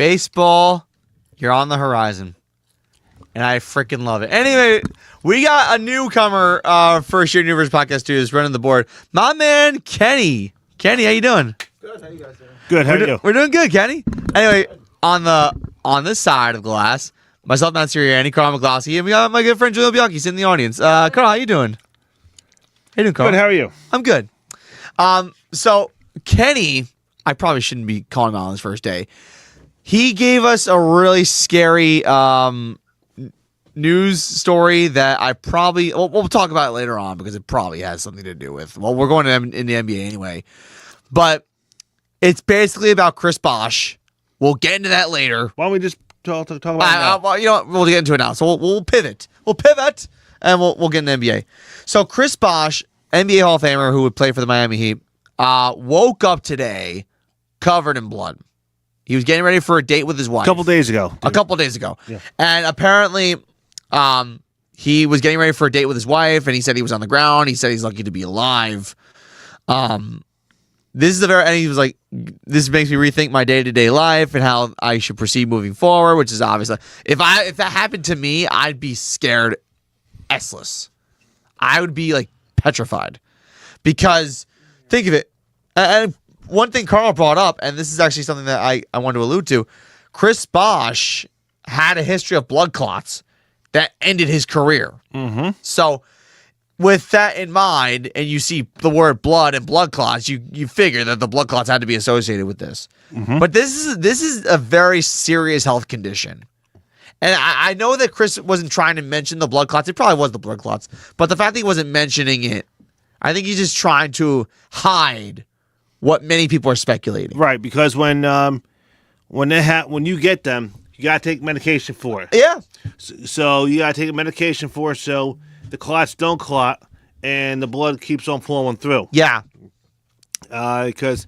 Baseball, you're on the horizon. And I freaking love it. Anyway, we got a newcomer First Year Universe Podcast 2 is running the board. My man, Kenny. Kenny, how you doing? Good. How you guys doing? Good. How are you? We're doing good, Kenny. Anyway, on this side of glass, myself, Matt Siriani, Carl Maglowski, and we got my good friend Julio Bianchi sitting in the audience. Carl, how you doing? How you doing, Carl? Good. How are you? I'm good. So Kenny, I probably shouldn't be calling him out on his first day. He gave us a really scary news story that I probably we'll talk about it later on because it probably has something to do with. Well, we're going to in the NBA anyway, but it's basically about Chris Bosh. We'll get into that later. Why don't we just talk about it now? Well, you know, we'll get into it now. So we'll pivot. We'll pivot, and we'll get into NBA. So Chris Bosh, NBA Hall of Famer who would play for the Miami Heat, woke up today covered in blood. He was getting ready for a date with his wife. A couple days ago. Yeah. And apparently, he was getting ready for a date with his wife, and he said he was on the ground. He said he's lucky to be alive. And he was like, this makes me rethink my day-to-day life and how I should proceed moving forward, which is obviously, if that happened to me, I'd be scared S-less. I would be like petrified because think of it. And one thing Carl brought up, and this is actually something that I want to allude to, Chris Bosh had a history of blood clots that ended his career. Mm-hmm. So with that in mind, and you see the word blood and blood clots, you figure that the blood clots had to be associated with this. Mm-hmm. But this is a very serious health condition. And I know that Chris wasn't trying to mention the blood clots. It probably was the blood clots. But the fact that he wasn't mentioning it, I think he's just trying to hide what many people are speculating. Right, because when you get them, you gotta take medication for it. Yeah. So you gotta take a medication for it so the clots don't clot and the blood keeps on flowing through. Yeah. Because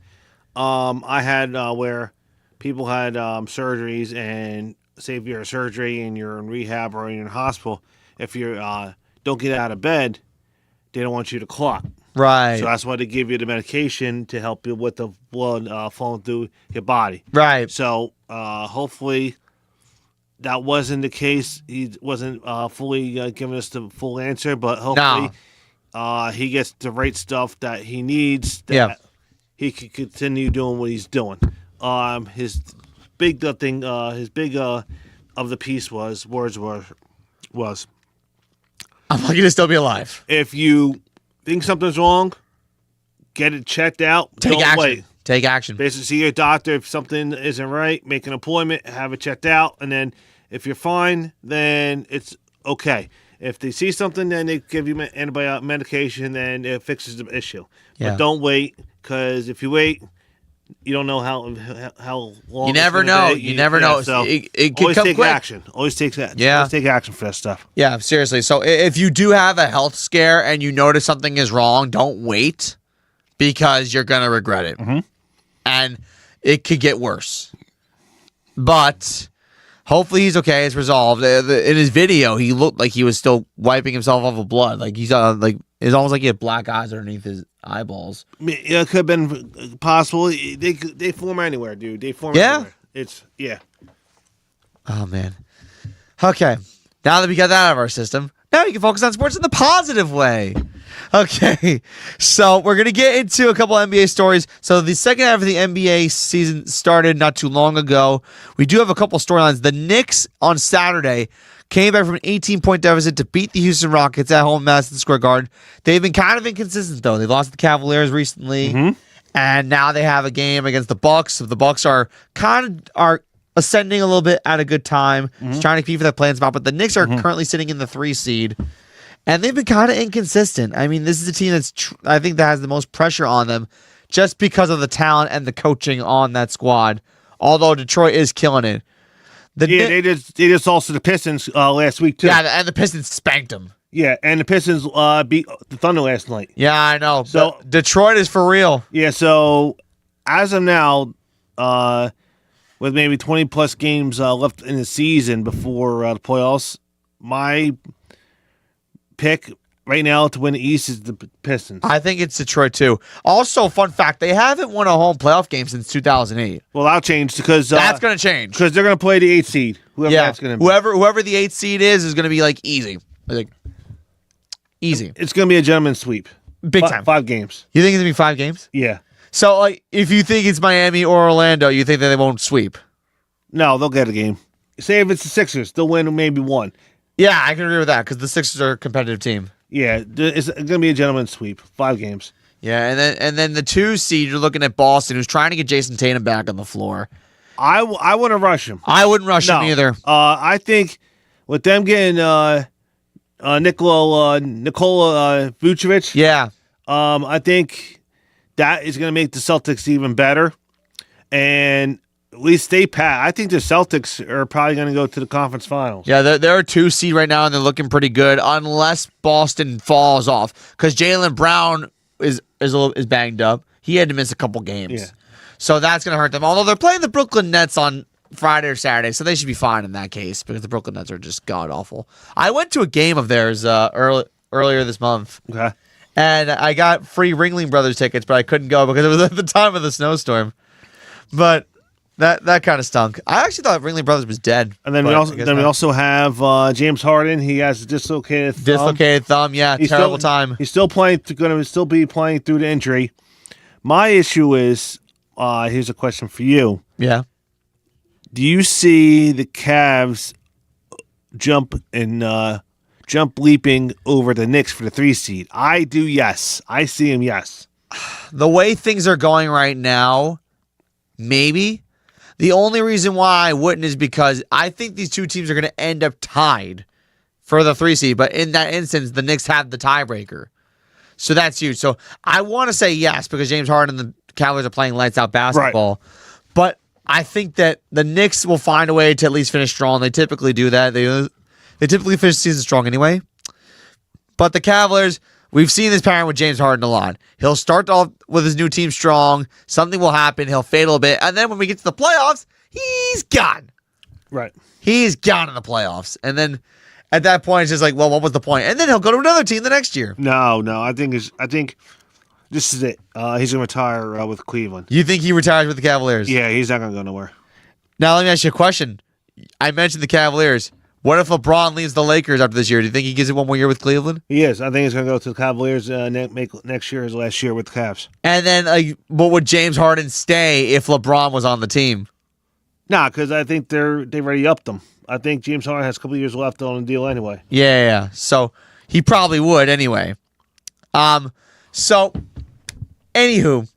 I had where people had surgeries, and say if you're a surgery and you're in rehab or you're in hospital, if you don't get out of bed, they don't want you to clot. Right. So that's why they give you the medication to help you with the blood flowing through your body. Right. So hopefully that wasn't the case. He wasn't fully giving us the full answer, but hopefully he gets the right stuff that he needs that he can continue doing what he's doing. His big thing, of the piece was I'm lucky to still be alive. if you think something's wrong, get it checked out. Take Don't action. wait. Take action. Basically, see your doctor. If something isn't right, make an appointment, have it checked out, and then if you're fine, then it's okay. If they see something, then they give you antibiotic medication, then it fixes the issue. Yeah. But don't wait, because if you wait, you don't know how long. You never it's gonna know. be. You never know. So It can always come take quick. action. Always take that. Yeah. Always take action for that stuff. Yeah, seriously. So if you do have a health scare and you notice something is wrong, don't wait because you're going to regret it. Mm-hmm. And it could get worse. But hopefully he's okay. It's resolved. In his video, he looked like he was still wiping himself off with blood. Like he's it's almost like he had black eyes underneath his eyeballs. I mean, it could have been possible. They form anywhere, dude. They form anywhere. Oh, man. Okay. Now that we got that out of our system, now we can focus on sports in the positive way. Okay. So we're going to get into a couple NBA stories. So the second half of the NBA season started not too long ago. We do have a couple storylines. The Knicks on Saturday came back from an 18-point deficit to beat the Houston Rockets at home at Madison Square Garden. They've been kind of inconsistent, though. They lost to the Cavaliers recently, and now they have a game against the Bucks. So the Bucks are ascending a little bit at a good time, trying to compete for that playing spot. But the Knicks are currently sitting in the 3 seed, and they've been kind of inconsistent. I mean, this is a team that's I think that has the most pressure on them, just because of the talent and the coaching on that squad. Although Detroit is killing it. They just also the Pistons last week too. Yeah, and the Pistons spanked them. Yeah, and the Pistons beat the Thunder last night. Yeah, I know. So Detroit is for real. Yeah, so as of now, with maybe 20 plus games left in the season before the playoffs, my pick right now to win the East is the Pistons. I think it's Detroit too. Also, fun fact: they haven't won a home playoff game since 2008. Well, that'll change because That's going to change because they're going to play the 8th seed. Whoever that's going to be. Whoever the 8th seed is going to be like easy, like easy. It's going to be a gentleman's sweep. Big time. 5 games. You think it's going to be 5 games? Yeah. So, like, if you think it's Miami or Orlando, you think that they won't sweep? No, they'll get a game. Say if it's the Sixers, they'll win maybe 1. Yeah, I can agree with that because the Sixers are a competitive team. Yeah, it's going to be a gentleman's sweep. 5 games. Yeah, and then the 2 seed, you're looking at Boston, who's trying to get Jason Tatum back on the floor. I want to rush him. I wouldn't rush him either. I think with them getting Nikola Vucevic, Yeah. I think that is going to make the Celtics even better, and at least stay pat. I think the Celtics are probably going to go to the conference finals. Yeah, they're a 2 seed right now, and they're looking pretty good, unless Boston falls off because Jaylen Brown is banged up. He had to miss a couple games. Yeah. So that's going to hurt them. Although they're playing the Brooklyn Nets on Friday or Saturday, so they should be fine in that case because the Brooklyn Nets are just god-awful. I went to a game of theirs earlier this month, Okay. and I got free Ringling Brothers tickets, but I couldn't go because it was at the time of the snowstorm. But that kind of stunk. I actually thought Ringling Brothers was dead. And then we also have James Harden. He has a dislocated thumb. Yeah, He's terrible time. He's still playing. Going to still be playing through the injury. My issue is here's a question for you. Yeah. Do you see the Cavs jump leaping over the Knicks for the 3 seed? I do. Yes, I see him. Yes. The way things are going right now, maybe. The only reason why I wouldn't is because I think these 2 teams are going to end up tied for the 3 seed. But in that instance, the Knicks have the tiebreaker. So that's huge. So I want to say yes because James Harden and the Cavaliers are playing lights out basketball. Right. But I think that the Knicks will find a way to at least finish strong. They typically do that. They typically finish the season strong anyway. But the Cavaliers, we've seen this pattern with James Harden a lot. He'll start off with his new team strong. Something will happen. He'll fade a little bit. And then when we get to the playoffs, he's gone. Right. He's gone in the playoffs. And then at that point, it's just like, well, what was the point? And then he'll go to another team the next year. No. I think this is it. He's going to retire with Cleveland. You think he retires with the Cavaliers? Yeah, he's not going to go nowhere. Now, let me ask you a question. I mentioned the Cavaliers. What if LeBron leaves the Lakers after this year? Do you think he gives it one more year with Cleveland? He is. I think he's going to go to the Cavaliers, make next year his last year with the Cavs. And then, what would James Harden stay if LeBron was on the team? Nah, because I think they've already upped him. I think James Harden has a couple years left on the deal anyway. Yeah. So he probably would anyway. So, anywho,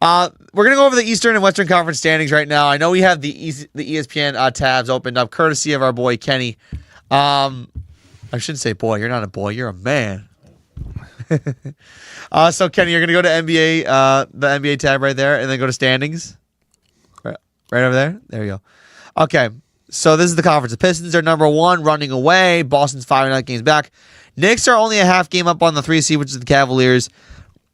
we're going to go over the Eastern and Western Conference standings right now. I know we have the ESPN tabs opened up, courtesy of our boy Kenny. I shouldn't say boy. You're not a boy. You're a man. So, Kenny, you're going to go to NBA, the NBA tab right there, and then go to standings. Right over there? There you go. Okay, so this is the conference. The Pistons are number 1, running away. Boston's 5 games back. Knicks are only a half game up on the 3 seed, which is the Cavaliers.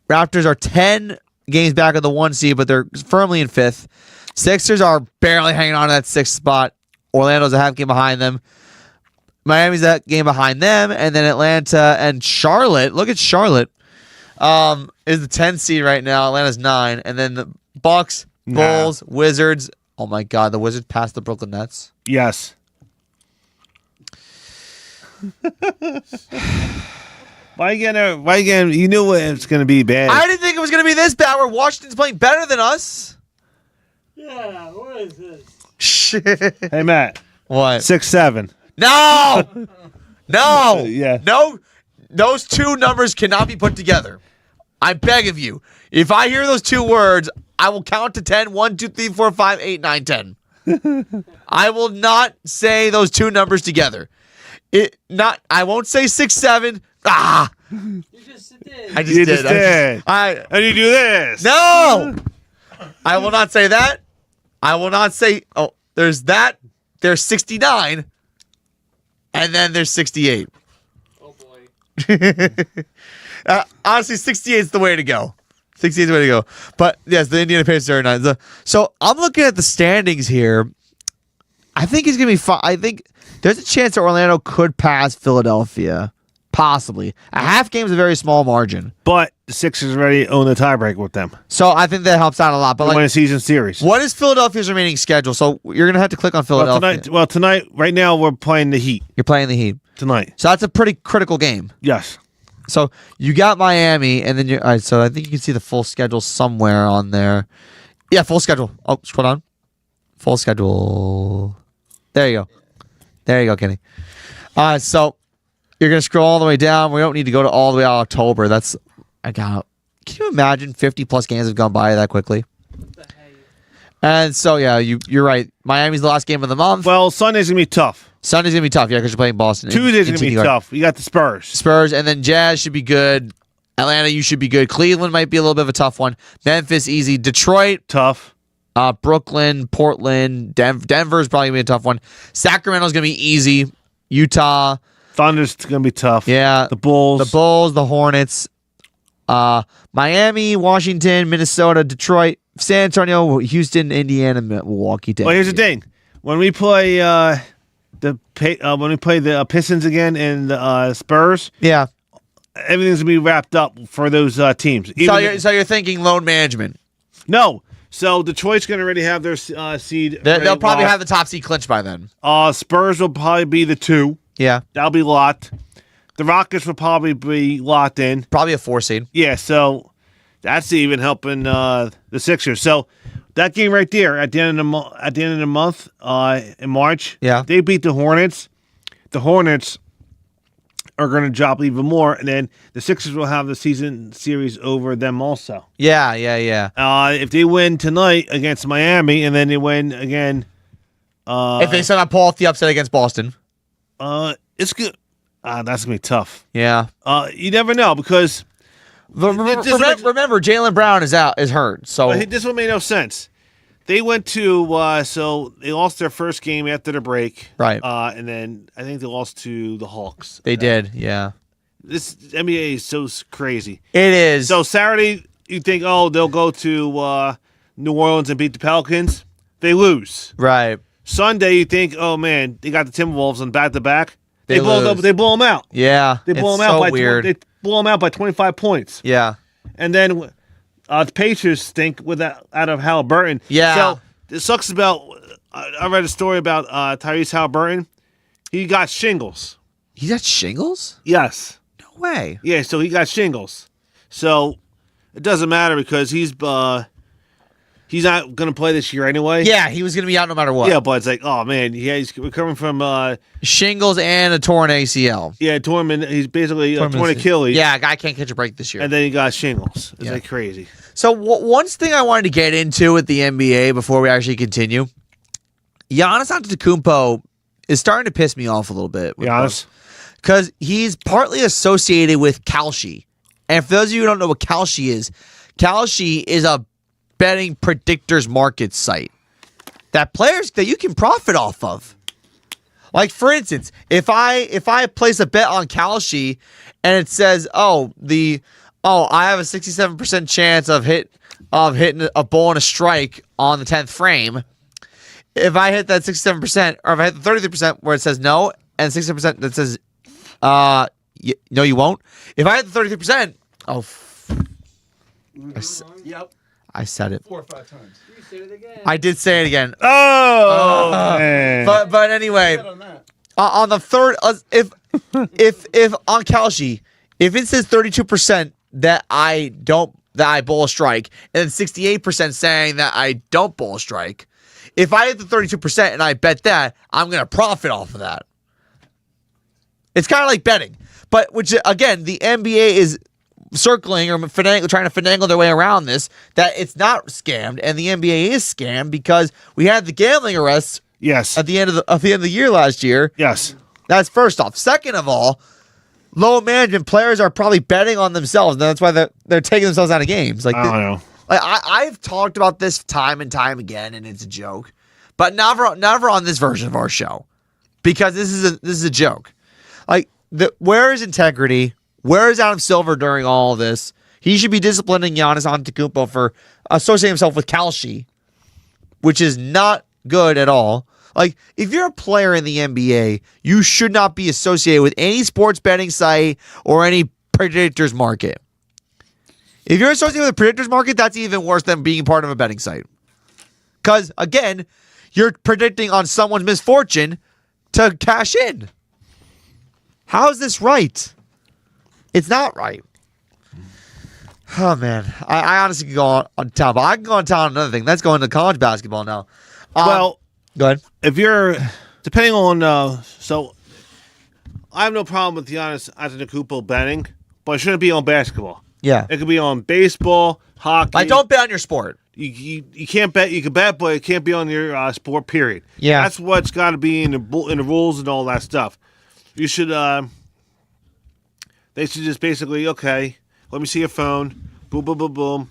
Raptors are 10 games back of the 1 seed, but they're firmly in 5th. Sixers are barely hanging on to that 6th spot. Orlando's a half game behind them. Miami's that game behind them, and then Atlanta and Charlotte. Look at Charlotte. Is the 10th seed right now. Atlanta's 9, and then the Bucks, Bulls, Wizards. Oh my God, the Wizards passed the Brooklyn Nets. Yes. Why again? You knew it's going to be bad. I didn't think it was going to be this bad. Where Washington's playing better than us. Yeah, what is this? Hey, Matt. What? 6-7. No. No. Yeah. No. Those 2 numbers cannot be put together. I beg of you. If I hear those 2 words, I will count to 10. 1, 2, 3, 4, 5, 8, 9, 10. I will not say those 2 numbers together. I won't say 6-7. You just did. I just did. And you do this. No. I will not say that. I will not say. Oh, there's that. There's 69, and then there's 68. Oh boy. Honestly, 68 is the way to go. 68 is the way to go. But yes, the Indiana Pacers are 9. So I'm looking at the standings here. I think it's gonna be fun. I think there's a chance that Orlando could pass Philadelphia Possibly. A half game is a very small margin. But the Sixers already own the tiebreaker with them. So I think that helps out a lot. But They won a like, season series. what is Philadelphia's remaining schedule? So you're going to have to click on Philadelphia. Tonight, right now, we're playing the Heat. You're playing the Heat. Tonight. So that's a pretty critical game. Yes. So you got Miami, and then all right, so I think you can see the full schedule somewhere on there. Yeah, full schedule. Oh, scroll down. Full schedule. There you go. There you go, Kenny. So you're going to scroll all the way down. We don't need to go to all the way out October. Can you imagine 50-plus games have gone by that quickly? And so, yeah, you're right. Miami's the last game of the month. Well, Sunday's going to be tough. Sunday's going to be tough, yeah, because you're playing Boston. Tuesday's going to be TD Garden. tough. You got the Spurs. And then Jazz should be good. Atlanta, you should be good. Cleveland might be a little bit of a tough one. Memphis, easy. Detroit, Tough. Brooklyn, Portland, Denver's probably going to be a tough one. Sacramento's going to be easy. Utah. Thunder's going to be tough. Yeah. The Bulls. The Hornets. Miami, Washington, Minnesota, Detroit, San Antonio, Houston, Indiana, Milwaukee. Well, here's the thing: when we play the Pistons again and the Spurs, Yeah. everything's gonna be wrapped up for those teams. So you're thinking load management. No, so Detroit's gonna already have their seed. They'll probably locked. have the top seed clinched by then. Spurs will probably be the 2. Yeah. That'll be locked. The Rockets will probably be locked in. Probably a 4 seed. Yeah, so that's even helping the Sixers. So that game right there at the end of the month in March, Yeah. they beat the Hornets. The Hornets are going to drop even more, and then the Sixers will have the season series over them also. Yeah. If they win tonight against Miami, and then they win again, If they somehow pull off the upset against Boston. it's good. That's gonna be tough. Yeah. You never know because Remember, Jaylen Brown is hurt. So this one made no sense. They went to so they lost their first game after the break, Right. And then I think they lost to the Hawks. they did. Yeah. This NBA is so crazy. It is. So Saturday, you think, oh, they'll go to New Orleans and beat the Pelicans. They lose. right. Sunday, you think, oh man, they got the Timberwolves on back to back. They blow lose. them out. Yeah. They blow it's them out so by weird. They blow them out by 25 points. Yeah. And then the Patriots stink out of Halliburton. Yeah. So it sucks about. I read a story about Tyrese Halliburton. He got shingles. He got shingles? Yes. No way. Yeah. So he got shingles. So it doesn't matter because he's not going to play this year anyway. Yeah, he was going to be out no matter what. Yeah, but it's like, oh man, yeah, he's recovering from Shingles and a torn ACL. he's basically torn Achilles. Yeah, guy can't catch a break this year. And then he got shingles. It's Yeah. like crazy. So one thing I wanted to get into with the NBA before we actually continue, Giannis Antetokounmpo is starting to piss me off a little bit. Giannis? Because he's partly associated with Kalshi. And for those of you who don't know what Kalshi is a betting predictors market site that you can profit off of. Like, for instance, if I place a bet on Kalshi and it says, I have a 67% chance of hitting a ball and a strike on the 10th frame. If I hit that 67%, or if I hit the 33% where it says no, and 67% that says no, you won't. If I hit the 33%, Yep. I said it. 4 or 5 times. You said it again. I did say it again. Man. But anyway, On that. on the third, if on Kalshi, if it says 32% that I bowl a strike, and then 68% saying that I don't bowl a strike, if I hit the 32% and I bet that, I'm gonna profit off of that. It's kind of like betting, but which again, the NBA is circling or trying to finagle their way around this, that it's not scammed, and the NBA is scammed because we had the gambling arrests Yes. at the end of the year last year. Yes. That's first off. Second of all, low management players are probably betting on themselves, and that's why they're taking themselves out of games. Like, I don't know. like I've talked about this time and time again, and it's a joke, but never on this version of our show, because this is a joke. Like, where is integrity? Where is Adam Silver during all of this? He should be disciplining Giannis Antetokounmpo for associating himself with Kalshi, which is not good at all. Like, if you're a player in the NBA, you should not be associated with any sports betting site or any predictors market. If you're associated with a predictors market, that's even worse than being part of a betting site. Because, again, you're predicting on someone's misfortune to cash in. How is this right? It's not right. Oh, man. I honestly could go on town, but I can go on town on another thing. Let's go into college basketball now. Well, go ahead. If you're, depending on, so I have no problem with Giannis Antetokounmpo betting, but it shouldn't be on basketball. Yeah. It could be on baseball, hockey. Like, don't bet on your sport. You can't bet. You can bet, but it can't be on your sport. Period. Yeah. That's what's got to be in the rules and all that stuff. You should. They should just basically, okay, let me see your phone. Boom, boom, boom, boom.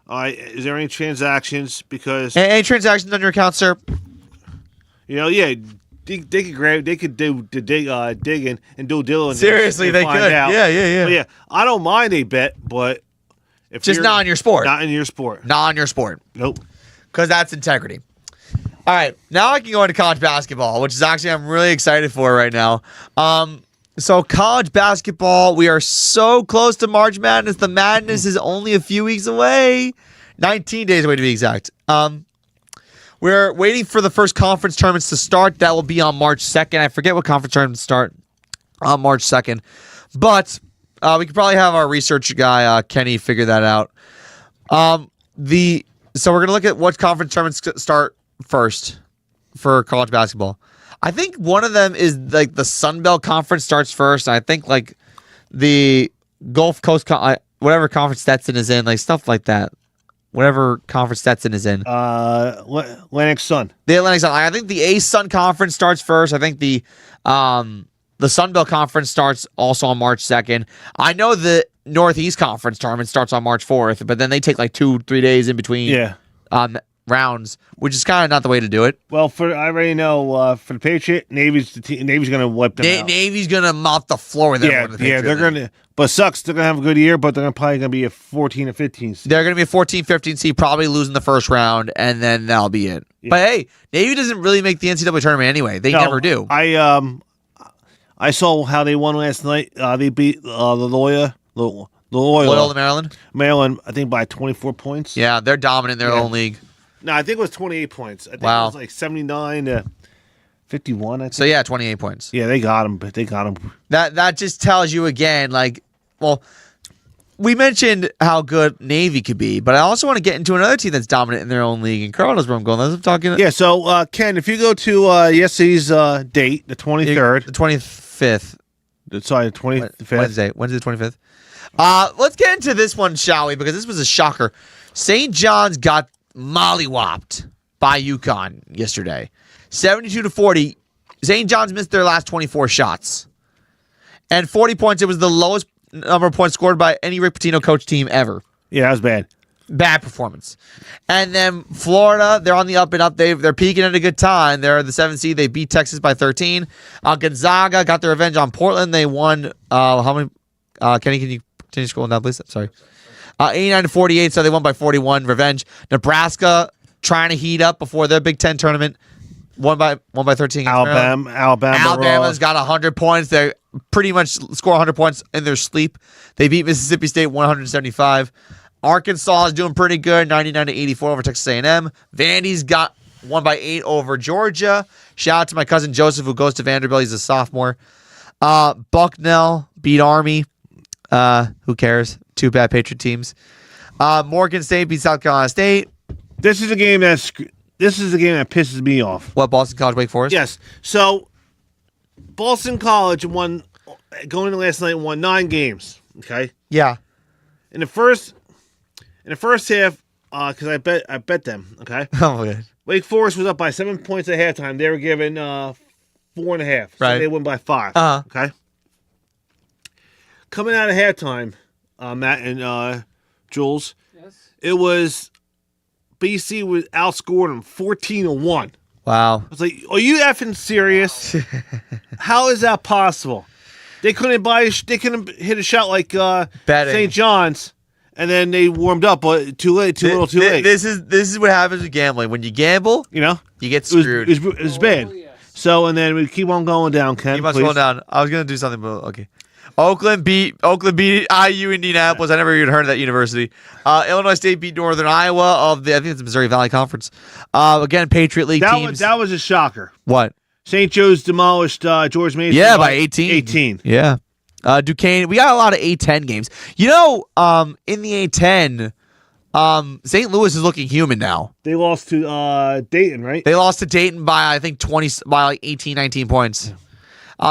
All right, is there any transactions? Because Any transactions on your account, sir? yeah, they could do the digging and do diligence. Seriously, and they find could. out. Yeah. But yeah, I don't mind a bet, but if Just not in your sport. not in your sport. Not on your sport. Nope. Because that's integrity. All right, now I can go into college basketball, which is actually I'm really excited for right now. So college basketball, we are so close to March Madness. The madness is only a few weeks away, 19 days away to be exact. We're waiting for the first conference tournaments to start. That will be on March 2nd. I forget what conference tournaments start on March 2nd, but we could probably have our research guy Kenny figure that out. So we're gonna look at what conference tournaments start first for college basketball. I think one of them is like the Sun Belt Conference starts first. I think like the Gulf Coast, whatever conference Stetson is in, like stuff like that. Whatever conference Stetson is in. Atlantic Sun. The Atlantic Sun. I think the A-Sun Conference starts first. I think the Sun Belt Conference starts also on March 2nd. I know the Northeast Conference tournament starts on March 4th, but then they take like 2-3 days in between. Yeah. Rounds, which is kind of not the way to do it. Well, I already know for the Patriot, Navy's going to wipe them out. Navy's going to mop the floor with everyone. Yeah, they're going to. But sucks. They're going to have a good year, but they're probably going to be a 14 or 15 seed. They're going to be a 14-15 seed, probably losing the first round, and then that'll be it. Yeah. But hey, Navy doesn't really make the NCAA tournament anyway. They never do. I saw how they won last night. They beat Loyola, Maryland, I think by 24 points. Yeah, they're dominant in their own league. No, I think it was 28 points. I think it was like 79 to 51. I think. So yeah, 28 points. Yeah, they got them. But they got them. That just tells you again, like, well, we mentioned how good Navy could be, but I also want to get into another team that's dominant in their own league. And Carl knows where I'm going. I'm talking. Yeah. So Ken, if you go to yesterday's date, the 23rd, the 25th. Sorry, the 25th. Wednesday the 25th. Let's get into this one, shall we? Because this was a shocker. St. John's got mollywopped by UConn yesterday. 72-40. St. John's missed their last 24 shots. And 40 points. It was the lowest number of points scored by any Rick Pitino coach team ever. Yeah, that was bad. Bad performance. And then Florida, they're on the up and up. They're peaking at a good time. They're the 7th seed. They beat Texas by 13. Gonzaga got their revenge on Portland. They won, how many? Kenny, can you continue scrolling down, please? Sorry. 89-48, so they won by 41. Revenge. Nebraska trying to heat up before their Big Ten tournament. Won by 13. Alabama's got 100 points. They pretty much score 100 points in their sleep. They beat Mississippi State 175. Arkansas is doing pretty good, 99-84 over Texas A&M. Vandy's got won by 8 over Georgia. Shout out to my cousin Joseph, who goes to Vanderbilt. He's a sophomore. Bucknell beat Army. Who cares? Two bad Patriot teams. Morgan State beat South Carolina State. This is a game that pisses me off. What, Boston College, Wake Forest? Yes. So Boston College won going into last night. Won 9 games. Okay. Yeah. In the first half, because I bet them. Okay. Oh my God. Wake Forest was up by 7 points at halftime. They were given 4.5. So right. they won by 5. Okay. Coming out of halftime, Matt and Jules, Yes. it was BC was outscored them 14-1. Wow. I was like, are you effing serious? How is that possible? They couldn't hit a shot like St. John's, and then they warmed up, but too late, too little, too late. This is what happens with gambling. When you gamble, You know, you get screwed. it was bad. yes. So, and then we keep on going down, Ken. You must please. go down. I was gonna do something, but okay. Oakland beat IU Indianapolis. I never even heard of that university. Illinois State beat Northern Iowa I think it's the Missouri Valley Conference. Again, Patriot League teams. That was a shocker. What? St. Joe's demolished George Mason. Yeah, by 18. 18. Yeah. Duquesne. We got a lot of A10 games. You know, in the A10, St. Louis is looking human now. They lost to Dayton, right? They lost to Dayton by I think 18, 19 points.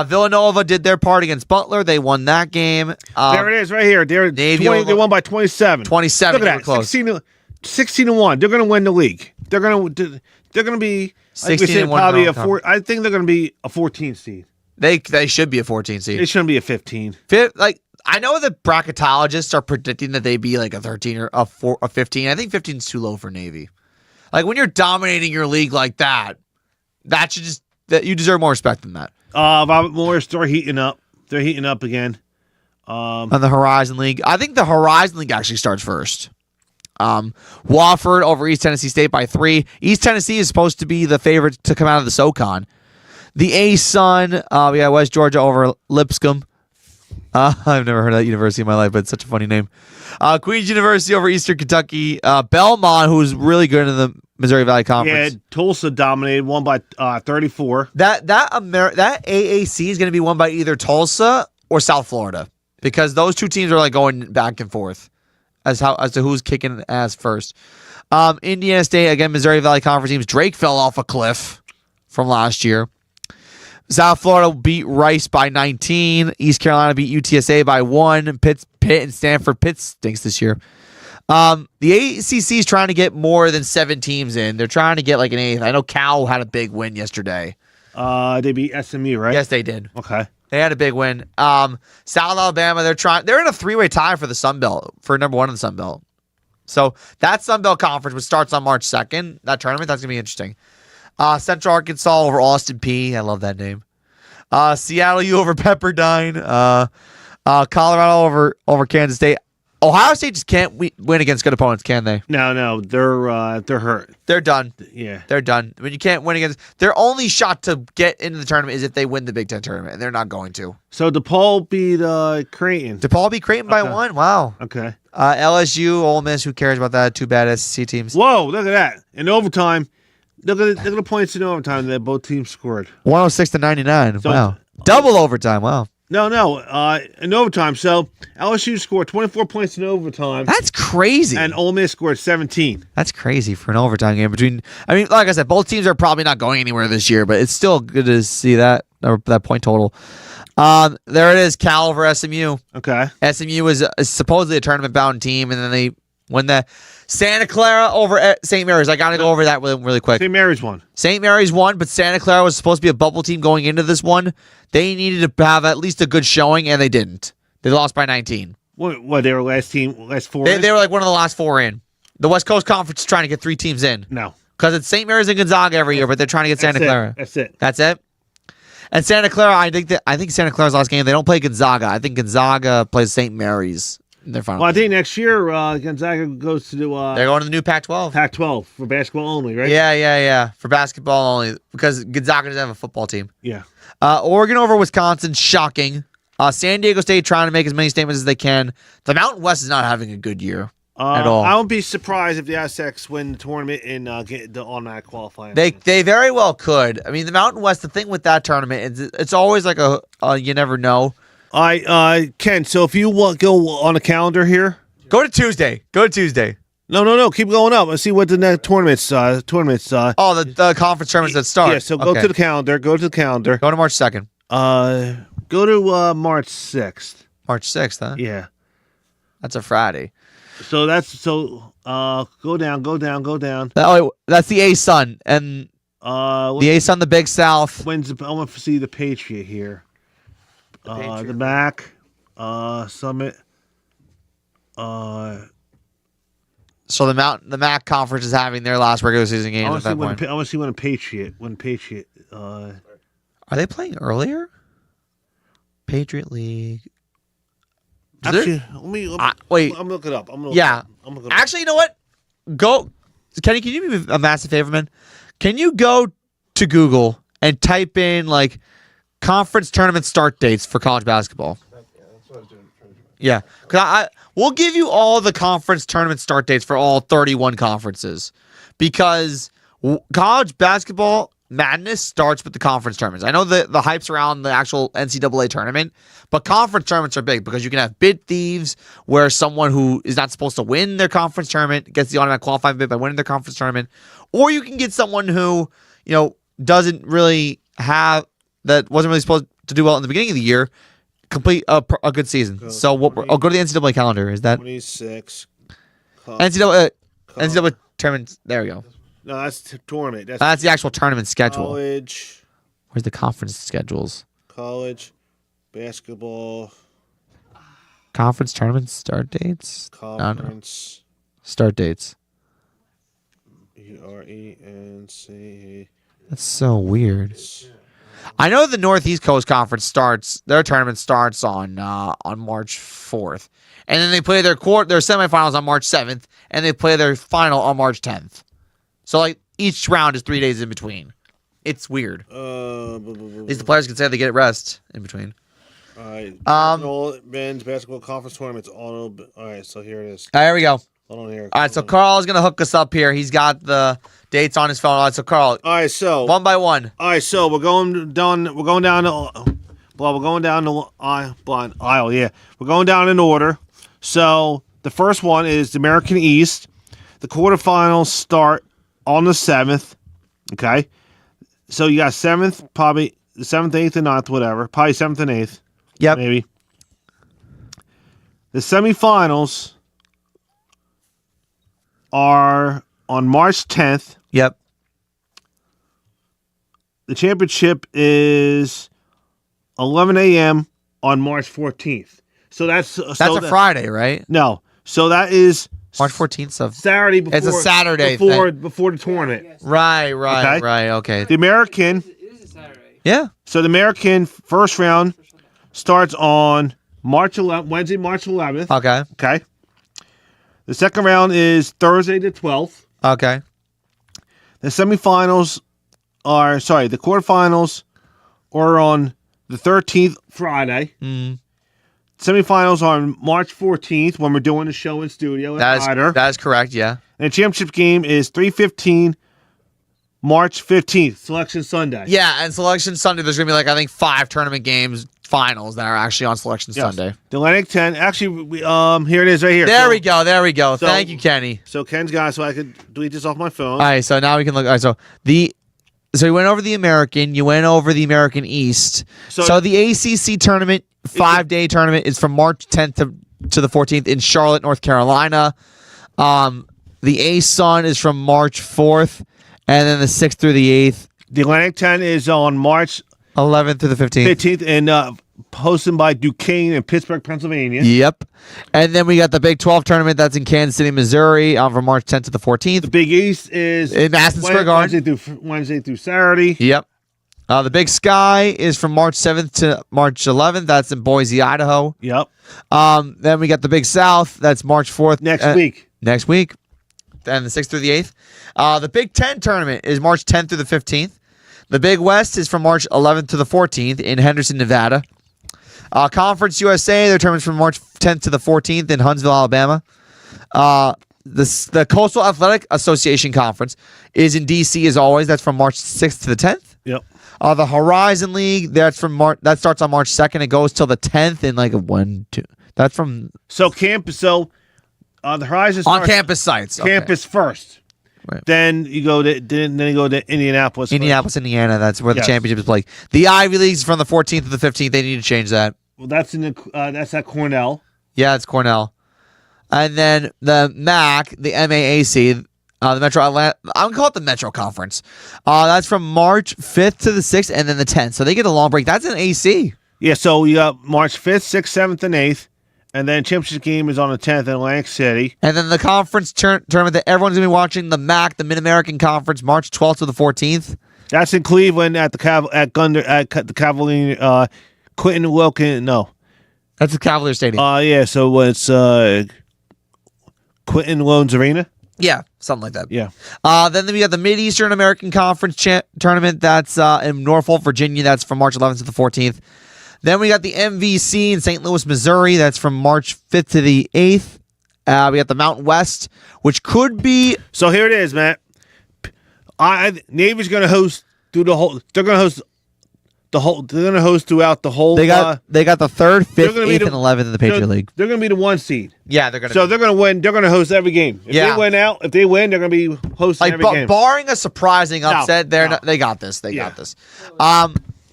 Villanova did their part against Butler. They won that game. There it is, right here. They won by 27. 27. Look at that. 16-1. They're going to win the league. They're going to be 16-1 probably conference. I think they're going to be a 14 seed. They should be a 14 seed. They shouldn't be a 15. Like I know the bracketologists are predicting that they'd be like a 13 or a 15. I think 15 is too low for Navy. Like when you're dominating your league like that you deserve more respect than that. Robert Morris, they're heating up. They're heating up again. On the Horizon League. I think the Horizon League actually starts first. Wofford over East Tennessee State by 3. East Tennessee is supposed to be the favorite to come out of the SoCon. The A-Sun, we got West Georgia over Lipscomb. I've never heard of that university in my life, but it's such a funny name. Queens University over Eastern Kentucky. Belmont, who's really good in the Missouri Valley Conference. Yeah, Tulsa dominated, won by 34. That AAC is going to be won by either Tulsa or South Florida because those two teams are like going back and forth as to who's kicking ass first. Indiana State, again, Missouri Valley Conference teams. Drake fell off a cliff from last year. South Florida beat Rice by 19. East Carolina beat UTSA by 1. Pitt and Stanford. Pitt stinks this year. The ACC is trying to get more than 7 teams in. They're trying to get like an 8th. I know Cal had a big win yesterday. They beat SMU, right? Yes, they did. Okay. They had a big win. South Alabama, they're in a 3-way tie for the Sun Belt, for number 1 in the Sun Belt. So that Sun Belt Conference, which starts on March 2nd, that tournament, that's going to be interesting. Central Arkansas over Austin P. I love that name. Seattle U over Pepperdine. Colorado over Kansas State. Ohio State just can't win against good opponents, can they? No, they're hurt. They're done. Yeah, they're done. When you can't win against, their only shot to get into the tournament is if they win the Big Ten tournament, and they're not going to. So DePaul beat Creighton. DePaul beat Creighton by 1. Wow. Okay. LSU, Ole Miss. Who cares about that? 2 bad SEC teams. Whoa! Look at that. In overtime, look at the points in overtime that both teams scored. 106-99. So, wow. Double overtime. Wow. No. In overtime. So LSU scored 24 points in overtime. That's crazy. And Ole Miss scored 17. That's crazy for an overtime game between. I mean, like I said, both teams are probably not going anywhere this year, but it's still good to see that point total. There it is, Cal over SMU. Okay. SMU is supposedly a tournament-bound team, and then they win the Santa Clara over St. Mary's. I got to go over that really quick. St. Mary's won. St. Mary's won, but Santa Clara was supposed to be a bubble team going into this one. They needed to have at least a good showing, and they didn't. They lost by 19. What they were last 4? They were like one of the last 4 in. The West Coast Conference is trying to get 3 teams in. No. Because it's St. Mary's and Gonzaga every year, but they're trying to get Santa Clara. That's it. And Santa Clara, I think Santa Clara's last game, they don't play Gonzaga. I think Gonzaga plays St. Mary's in their final. Well, I think next year Gonzaga goes to they're going to the new Pac-12. Pac-12 for basketball only, right? Yeah. For basketball only, because Gonzaga doesn't have a football team. Yeah. Oregon over Wisconsin, shocking. San Diego State trying to make as many statements as they can. The Mountain West is not having a good year at all. I won't be surprised if the Aztecs win the tournament and get the automatic qualifying. They very well could. I mean, the Mountain West, the thing with that tournament is it's always like a you never know. Ken, so if you go on the calendar here. Go to Tuesday. No. Keep going up. Let's see what the next tournaments. Oh, the conference tournaments that start. Yeah, so go to the calendar. Go to March 2nd. Go to March 6th. March 6th, huh? Yeah. That's a Friday. So go down. Oh, that's the A-Sun. And the A-Sun, the Big South. I want to see the Patriot here. The MAC, Summit. So the MAC conference is having their last regular season game at that point. I want to see when Patriot. Are they playing earlier? Patriot League. Actually, let me wait. I'm looking it up. Yeah. I'm looking it up. Actually, you know what? Go, Kenny. Can you do me a massive favor, man? Can you go to Google and type in like conference tournament start dates for college basketball? That's what I was doing. Yeah, because we'll give you all the conference tournament start dates for all 31 conferences, because college basketball madness starts with the conference tournaments. I know the hype's around the actual NCAA tournament, but conference tournaments are big because you can have bid thieves where someone who is not supposed to win their conference tournament gets the automatic qualifying bid by winning their conference tournament, or you can get someone who doesn't really have that wasn't really supposed to do well in the beginning of the year complete a good season. Go So I'll go to the NCAA calendar. Is that 26. NCAA tournament? There we go. No, that's tournament. That's the actual tournament schedule. College. Where's the conference schedules? College basketball Conference tournament start dates? conference. Start dates. URENC. That's so weird. I know the Northeast Coast Conference their tournament starts on March 4th. And then they play their semifinals on March 7th, and they play their final on March 10th. So like each round is 3 days in between. It's weird. At least the players can say they get rest in between. All right. Men's basketball conference tournaments. All right. So here it is. There we go. Hold on here. All right, so Carl's gonna hook us up here. He's got the dates on his phone. All right, so Carl. All right. So one by one. All right. So we're going down. We're going down the aisle. Yeah. We're going down in order. So the first one is the American East. The quarterfinals start on the 7th. Okay. So you got 7th, probably the 7th, 8th, and 9th, whatever. Probably 7th and 8th. Yep. Maybe. The semifinals are on March 10th. Yep. The championship is 11 a.m. on March 14th. So that's a Friday, right? No. So that is March 14th of Saturday before. It's a Saturday before the tournament. Yes. Right. Okay. Okay. The American. It is a Saturday. Yeah. So the American first round starts on Wednesday, March 11th. Okay. Okay. The second round is Thursday the 12th. Okay. The quarterfinals are on the 13th, Friday. Mm. Semifinals are on March 14th when we're doing the show in studio at Ryder. That is correct, yeah. And the championship game is 3:15, March 15th, Selection Sunday. Yeah, and Selection Sunday, there's going to be I think 5 tournament games, finals that are actually on Selection Sunday. The Atlantic 10. Actually, here it is right here. There we go. Thank you, Kenny. So Ken's got it so I could delete this off my phone. All right, so now we can look. All right, so you went over the American, you went over the American East. So the ACC tournament, 5-day tournament, is from March 10th to the 14th in Charlotte, North Carolina. The ASUN is from March 4th, and then the 6th through the 8th. The Atlantic 10 is on March 11th through the 15th. 15th, and hosted by Duquesne in Pittsburgh, Pennsylvania. Yep. And then we got the Big 12 tournament that's in Kansas City, Missouri, from March 10th to the 14th. The Big East is in Madison Square Garden. Wednesday through Saturday. Yep. The Big Sky is from March 7th to March 11th. That's in Boise, Idaho. Yep. Then we got the Big South. That's March 4th. Next week. And the 6th through the 8th. The Big 10 tournament is March 10th through the 15th. The Big West is from March 11th to the 14th in Henderson, Nevada. Conference USA, their tournament's from March 10th to the 14th in Huntsville, Alabama. The Coastal Athletic Association Conference is in D.C. as always. That's from March 6th to the 10th. Yep. The Horizon League, that's from that starts on March 2nd. It goes till the 10th in a 1, 2. That's from the Horizon starts on campus sites. Campus first. Right. Then you go to Indianapolis. Indianapolis, Indiana. That's where the championship is played. The Ivy League's from the 14th to the 15th. They need to change that. Well, that's at Cornell. Yeah, it's Cornell. And then the MAC, the MAAC, the Metro Atlanta. I'm gonna call it the Metro Conference. That's from March 5th to the 6th, and then the 10th. So they get a long break. That's an AC. Yeah. So you got March 5th, 6th, 7th, and 8th. And then championship game is on the 10th in Atlantic City. And then the conference tournament that everyone's going to be watching, the MAC, the Mid-American Conference, March 12th to the 14th. That's in Cleveland at the Cavalier. Quentin Wilkins. No, That's the Cavalier Stadium. Yeah. So it's Quinton Loans Arena. Yeah, something like that. Yeah. Then we got the Mid-Eastern American Conference tournament. That's in Norfolk, Virginia. That's from March 11th to the 14th. Then we got the MVC in St. Louis, Missouri. That's from March 5th to the 8th. We got the Mountain West, which could be... So here it is, Matt. Navy's going to host through the whole... They're going to host the whole... They're going to host throughout the whole... They got the 3rd, 5th, 8th, and 11th in the Patriot League. They're going to be the 1 seed. Yeah, they're going to So they're going to win. They're going to host every game. If they win, they're going to be hosting every game. Barring a surprising upset, they got this. They got this.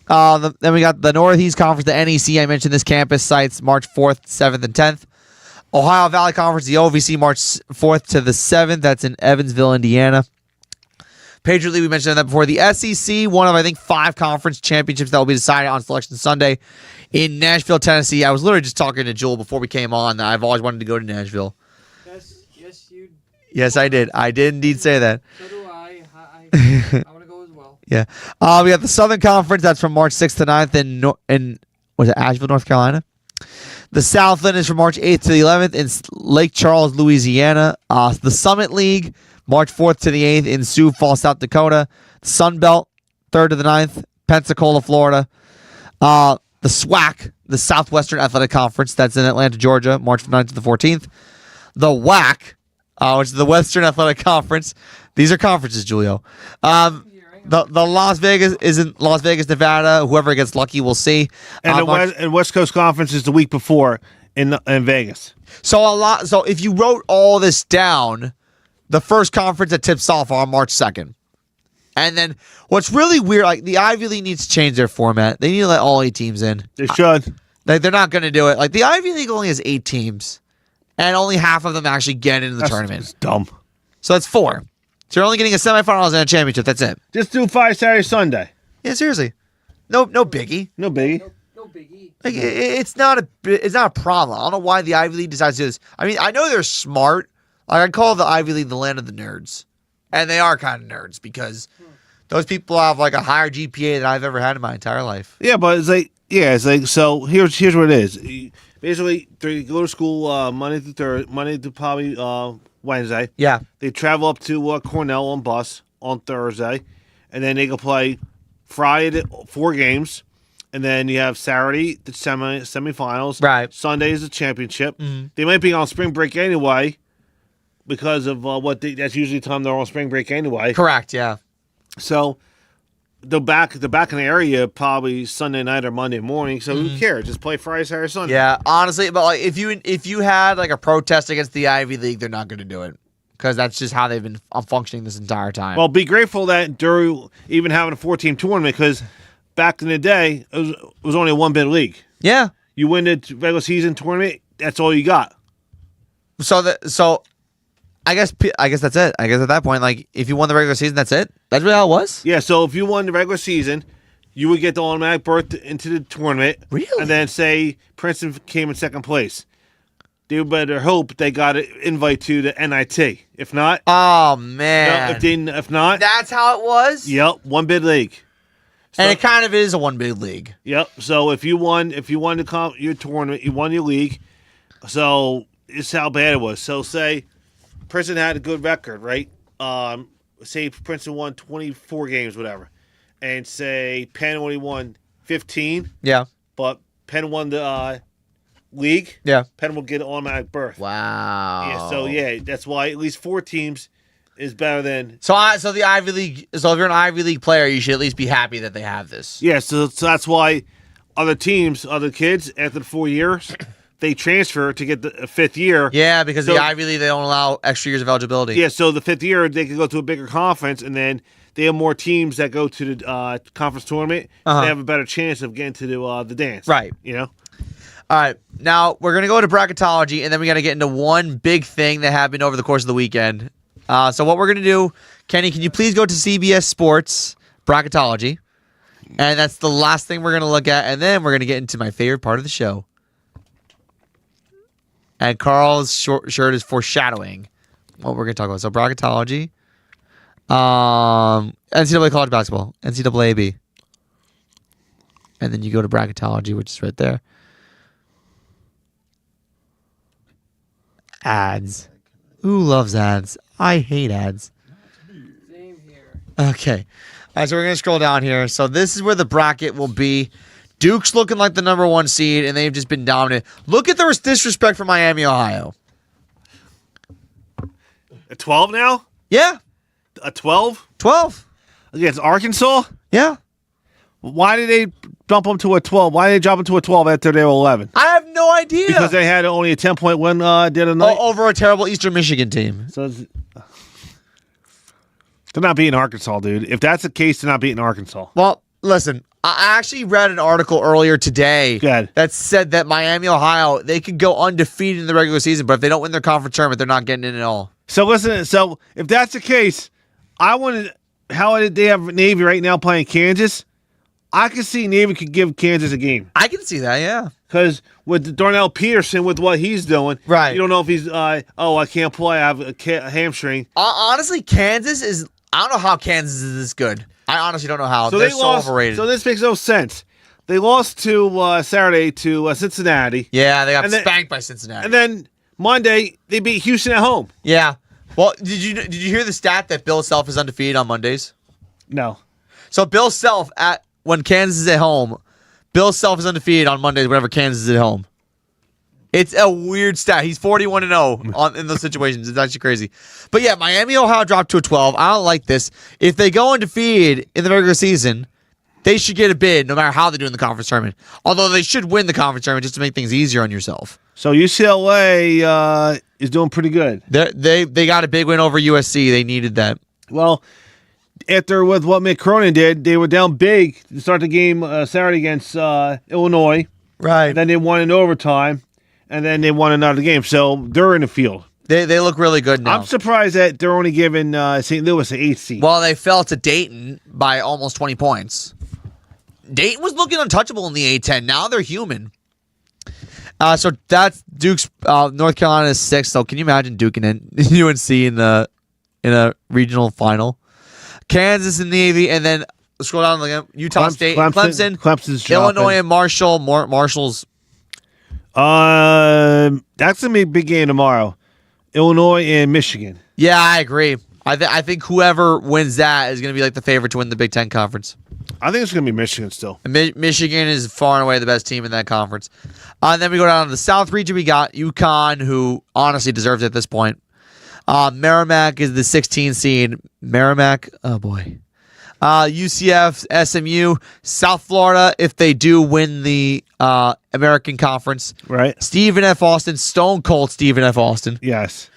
Then we got the Northeast Conference, the NEC. I mentioned this campus sites March 4th, 7th, and 10th. Ohio Valley Conference, the OVC, March 4th to the 7th. That's in Evansville, Indiana. Patriot League, we mentioned that before. The SEC, one of, I think, 5 conference championships that will be decided on Selection Sunday in Nashville, Tennessee. I was literally just talking to Jewel before we came on. I've always wanted to go to Nashville. Yes, I did. I did indeed say that. So do I. I want to go as well. Yeah. We got the Southern Conference. That's from March 6th to 9th in was it Asheville, North Carolina? The Southland is from March 8th to the 11th in Lake Charles, Louisiana. The Summit League, March 4th to the 8th in Sioux Falls, South Dakota. Sun Belt, 3rd to the 9th, Pensacola, Florida. The SWAC, the Southwestern Athletic Conference, that's in Atlanta, Georgia, March 9th to the 14th. The WAC, which is the Western Athletic Conference. These are conferences, Julio. The Las Vegas is in Las Vegas, Nevada. Whoever gets lucky, we'll see. And the West Coast Conference is the week before in Vegas. So if you wrote all this down, the first conference that tips off on March 2nd. And then what's really weird, like the Ivy League needs to change their format. They need to let all 8 teams in. They should. They're not going to do it. Like the Ivy League only has 8 teams, and only half of them actually get into the tournament. That's dumb. So that's 4. So you're only getting a semifinals and a championship. That's it. Just do 5 Saturday, Sunday. Yeah, seriously. No biggie. No biggie. No biggie. Like it's not a problem. I don't know why the Ivy League decides to do this. I mean, I know they're smart. Like I call the Ivy League the land of the nerds, and they are kind of nerds because those people have like a higher GPA than I've ever had in my entire life. Yeah, but it's like so. Here's what it is. Basically, they go to school Monday to probably Wednesday. Yeah. They travel up to Cornell on bus on Thursday, and then they go play Friday 4 games, and then you have Saturday the semifinals. Right. Sunday is the championship. Mm-hmm. They might be on spring break anyway, because of that's usually the time they're on spring break anyway. Correct. Yeah. So they're back in the area probably Sunday night or Monday morning. So who cares? Just play Friday, Saturday, Sunday. Yeah, honestly, but like if you had like a protest against the Ivy League, they're not going to do it because that's just how they've been functioning this entire time. Well, be grateful that during even having a 4-team tournament, because back in the day it was only a 1-bid league. Yeah, you win the regular season tournament, that's all you got. So I guess that's it. I guess at that point, like, if you won the regular season, that's it? That's really how it was? Yeah, so if you won the regular season, you would get the automatic berth into the tournament. Really? And then, say, Princeton came in 2nd place. They better hope they got an invite to the NIT. If not... Oh, man. If not... That's how it was? Yep, 1-bid league. So, and it kind of is a 1-bid league. Yep, so if you won your tournament, you won your league. So, it's how bad it was. So, say... Princeton had a good record, right? Say Princeton won 24 games, whatever. And say Penn only won 15. Yeah. But Penn won the league. Yeah. Penn will get an automatic berth. Wow. Yeah, so that's why at least 4 teams is better than... So the Ivy League... So if you're an Ivy League player, you should at least be happy that they have this. Yeah, so that's why other kids, after the 4 years... They transfer to get the 5th year. Yeah, because the Ivy League, they don't allow extra years of eligibility. Yeah, so the 5th year, they can go to a bigger conference, and then they have more teams that go to the conference tournament. Uh-huh. They have a better chance of getting to the dance. Right. You know? All right. Now, we're going to go to bracketology, and then we got to get into one big thing that happened over the course of the weekend. So what we're going to do, Kenny, can you please go to CBS Sports bracketology? And that's the last thing we're going to look at, and then we're going to get into my favorite part of the show. And Carl's shirt is foreshadowing what we're going to talk about. So, bracketology, NCAA college basketball, NCAA B. And then you go to bracketology, which is right there. Ads. Who loves ads? I hate ads. Same here. Okay. All right, so we're going to scroll down here. So this is where the bracket will be. Duke's looking like the number 1 seed, and they've just been dominant. Look at the disrespect for Miami, Ohio. A 12 now? Yeah. A 12? 12. Against Arkansas? Yeah. Why did they dump them to a 12? Why did they drop them to a 12 after they were 11? I have no idea. Because they had only a 10-point win the other night? Over a terrible Eastern Michigan team. So they're not beating Arkansas, dude. If that's the case, they're not beating Arkansas. Well, listen, I actually read an article earlier today that said that Miami, Ohio, they could go undefeated in the regular season, but if they don't win their conference tournament, they're not getting in at all. So listen, so if that's the case, how did they have Navy right now playing Kansas? I can see Navy could give Kansas a game. I can see that, yeah. Because with Darnell Peterson, with what he's doing, right? You don't know if he's, I can't play, I have a hamstring. Honestly, Kansas is, I don't know how Kansas is this good. I honestly don't know how. So They're they lost, so overrated. So this makes no sense. They lost to Saturday to Cincinnati. Yeah, they got spanked by Cincinnati. And then Monday, they beat Houston at home. Yeah. Well, did you hear the stat that Bill Self is undefeated on Mondays? No. So Bill Self, when Kansas is at home, Bill Self is undefeated on Mondays whenever Kansas is at home. It's a weird stat. He's 41-0 in those situations. It's actually crazy. But yeah, Miami, Ohio dropped to a 12. I don't like this. If they go undefeated in the regular season, they should get a bid no matter how they do in the conference tournament. Although they should win the conference tournament just to make things easier on yourself. So UCLA is doing pretty good. They got a big win over USC. They needed that. Well, after with what Mick Cronin did, they were down big to start the game Saturday against Illinois. Right. Then they won in overtime, and then they won another game. So they're in the field. They look really good now. I'm surprised that they're only giving St. Louis an 8th seed. Well, they fell to Dayton by almost 20 points. Dayton was looking untouchable in the A10. Now they're human. So that's Duke's North Carolina's 6th. So can you imagine Duke and UNC in a regional final? Kansas and Navy, and then scroll down again. Utah State, Clemson's Illinois, and Marshall. Marshall's. That's gonna be a big game tomorrow. Illinois and Michigan. Yeah, I agree. I think whoever wins that is going to be like the favorite to win the Big Ten Conference. I think it's going to be Michigan still. Michigan is far and away the best team in that conference. And then we go down to the South region. We got UConn, who honestly deserves it at this point. Merrimack is the 16 seed. Merrimack, oh boy. UCF, SMU, South Florida, if they do win the American Conference. Right. Stephen F. Austin, Stone Cold Stephen F. Austin. Yes.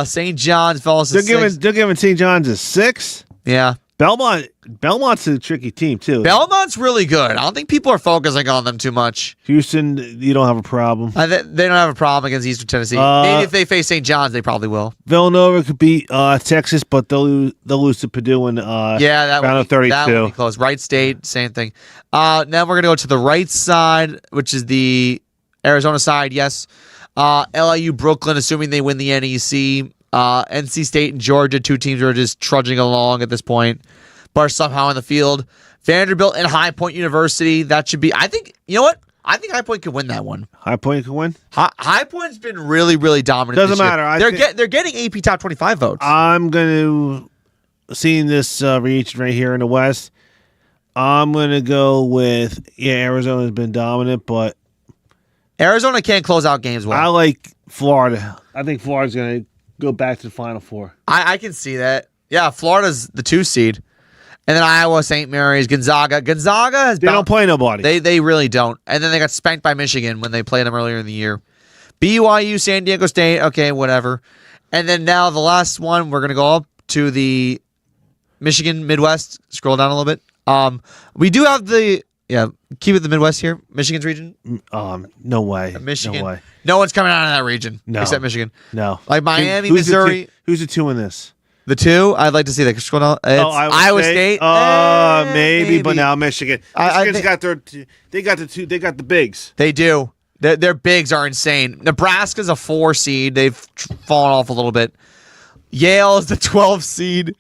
St. John's falls to 6. They're giving St. John's a 6. Yeah. Belmont's a tricky team, too. Belmont's really good. I don't think people are focusing on them too much. Houston, you don't have a problem. They don't have a problem against Eastern Tennessee. Maybe if they face St. John's, they probably will. Villanova could beat Texas, but they'll lose to Purdue in round of 32. That would be close. Wright State, same thing. Now we're going to go to the right side, which is the Arizona side, yes. LIU, Brooklyn, assuming they win the NEC. NC State and Georgia, 2 teams are just trudging along at this point, but are somehow in the field. Vanderbilt and High Point University, that should be, I think, you know what? I think High Point could win that one. High Point could win? High Point's been really, really dominant. Doesn't matter. They're getting AP Top 25 votes. I'm going to, seeing this region right here in the West, I'm going to go with, Arizona's been dominant, but Arizona can't close out games well. I like Florida. I think Florida's going to go back to the Final Four. I can see that. Yeah, Florida's the 2 seed. And then Iowa, St. Mary's, Gonzaga. Gonzaga has They don't play nobody. They really don't. And then they got spanked by Michigan when they played them earlier in the year. BYU, San Diego State, okay, whatever. And then now the last one, we're going to go up to the Michigan Midwest. Scroll down a little bit. We do have keep it the Midwest here. Michigan's region. No way. Michigan. No way. No one's coming out of that region except Michigan. No. Like Miami, Who's Missouri. Who's the 2 in this? The 2, I'd like to see that. Scroll down. It's Iowa State. Maybe, but now Michigan. Michigan's got they got the bigs. They do. Their bigs are insane. Nebraska's a 4 seed. They've fallen off a little bit. Yale is the 12 seed.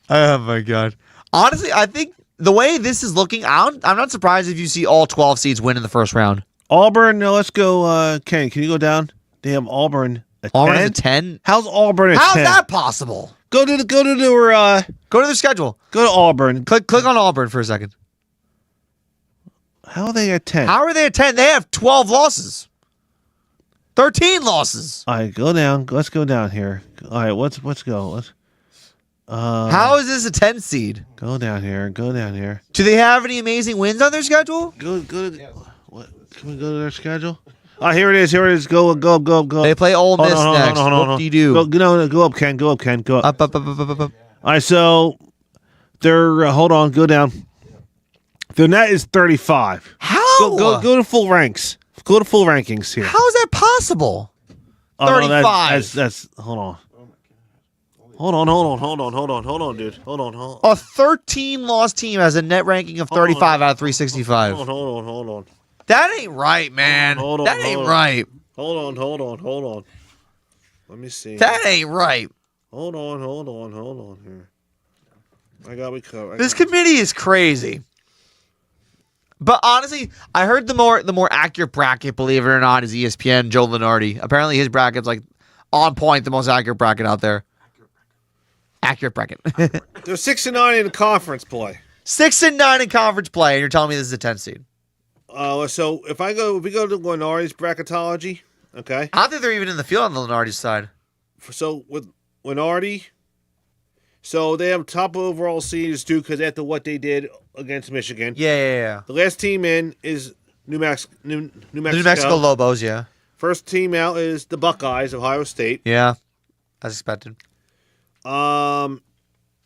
Oh my god. Honestly, I think the way this is looking, I'm not surprised if you see all 12 seeds win in the first round. Auburn, let's go. Ken, can you go down? They have Auburn Auburn 10? is a 10? How's Auburn a 10? How's that possible? Go to their Go to their schedule. go to Auburn. Click on Auburn for a second. How are they at 10? How are they at 10? They have 12 losses. 13 losses. All right, go down. Let's go down here. All right, let's go. How is this a 10 seed? Go down here. Go down here. Do they have any amazing wins on their schedule? Go to what? Can we go to their schedule? Oh, here it is. Here it is. Go. They play Ole Miss next. What do you do? Go up, Ken. Go up. Up. All right, so they're hold on. Go down. Their net is 35. How? Go to full ranks. Go to full rankings here. How is that possible? Oh, no, 35. that's hold on. Hold on, dude. Hold on. A 13-loss team has a net ranking of 35 out of 365. Hold on. That ain't right, man. That ain't right. Hold on. Let me see. That ain't right. Hold on here. I got me covered. This committee is crazy. But honestly, I heard the more accurate bracket, believe it or not, is ESPN, Joe Lenardi. Apparently his bracket's like on point, the most accurate bracket out there. Accurate bracket. They're 6-9 in conference play. 6-9 in conference play, and you're telling me this is a 10 seed. So if we go to Lenardi's bracketology, okay. I don't think they're even in the field on the Lenardi side. So with Lenardi, so they have top overall seeds due because after what they did against Michigan. Yeah. The last team in is New Mexico. The New Mexico Lobos, yeah. First team out is the Buckeyes, Ohio State. Yeah, as expected. In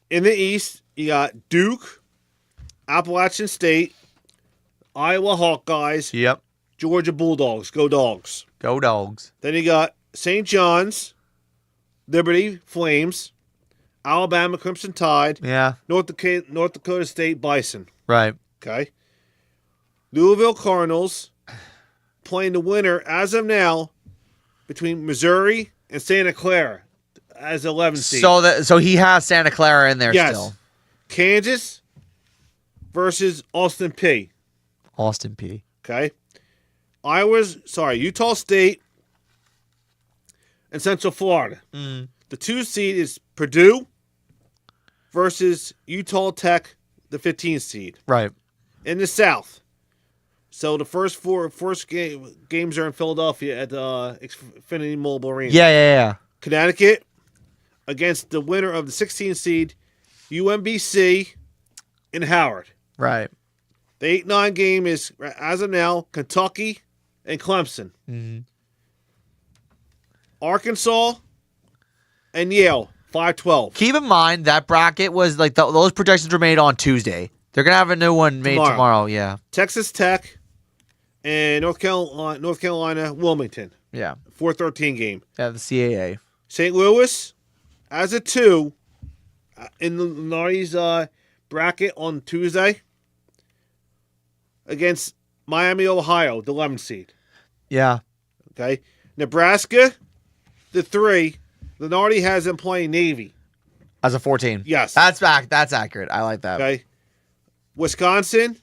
the East, you got Duke, Appalachian State, Iowa Hawkeyes, Yep. Georgia Bulldogs. Go Dogs. Go Dogs. Then you got St. John's, Liberty Flames, Alabama Crimson Tide, Yeah. North Dakota State Bison. Right. Okay. Louisville Cardinals playing the winner as of now between Missouri and Santa Clara as 11 seed. So he has Santa Clara in there still. Kansas versus Austin P. Austin P. Okay. Utah State and Central Florida. The 2 seed is Purdue versus Utah Tech, the 15 seed. Right. In the South. So the first games are in Philadelphia at the Xfinity Mobile Arena. Yeah. Connecticut against the winner of the 16 seed, UMBC in Howard. Right. The 8-9 game is, as of now, Kentucky and Clemson. Mm-hmm. Arkansas and Yale, 5-12. Keep in mind that bracket was like those projections were made on Tuesday. They're gonna have a new one made tomorrow. Yeah. Texas Tech and North Carolina, Wilmington. Yeah. 4-13 game. Yeah. The CAA. St. Louis as a 2 in the Lenardi's bracket on Tuesday against Miami, Ohio, the 11 seed. Yeah. Okay. Nebraska, the 3. Lenardi has them playing Navy. As a 14. Yes. That's accurate. I like that. Okay. Wisconsin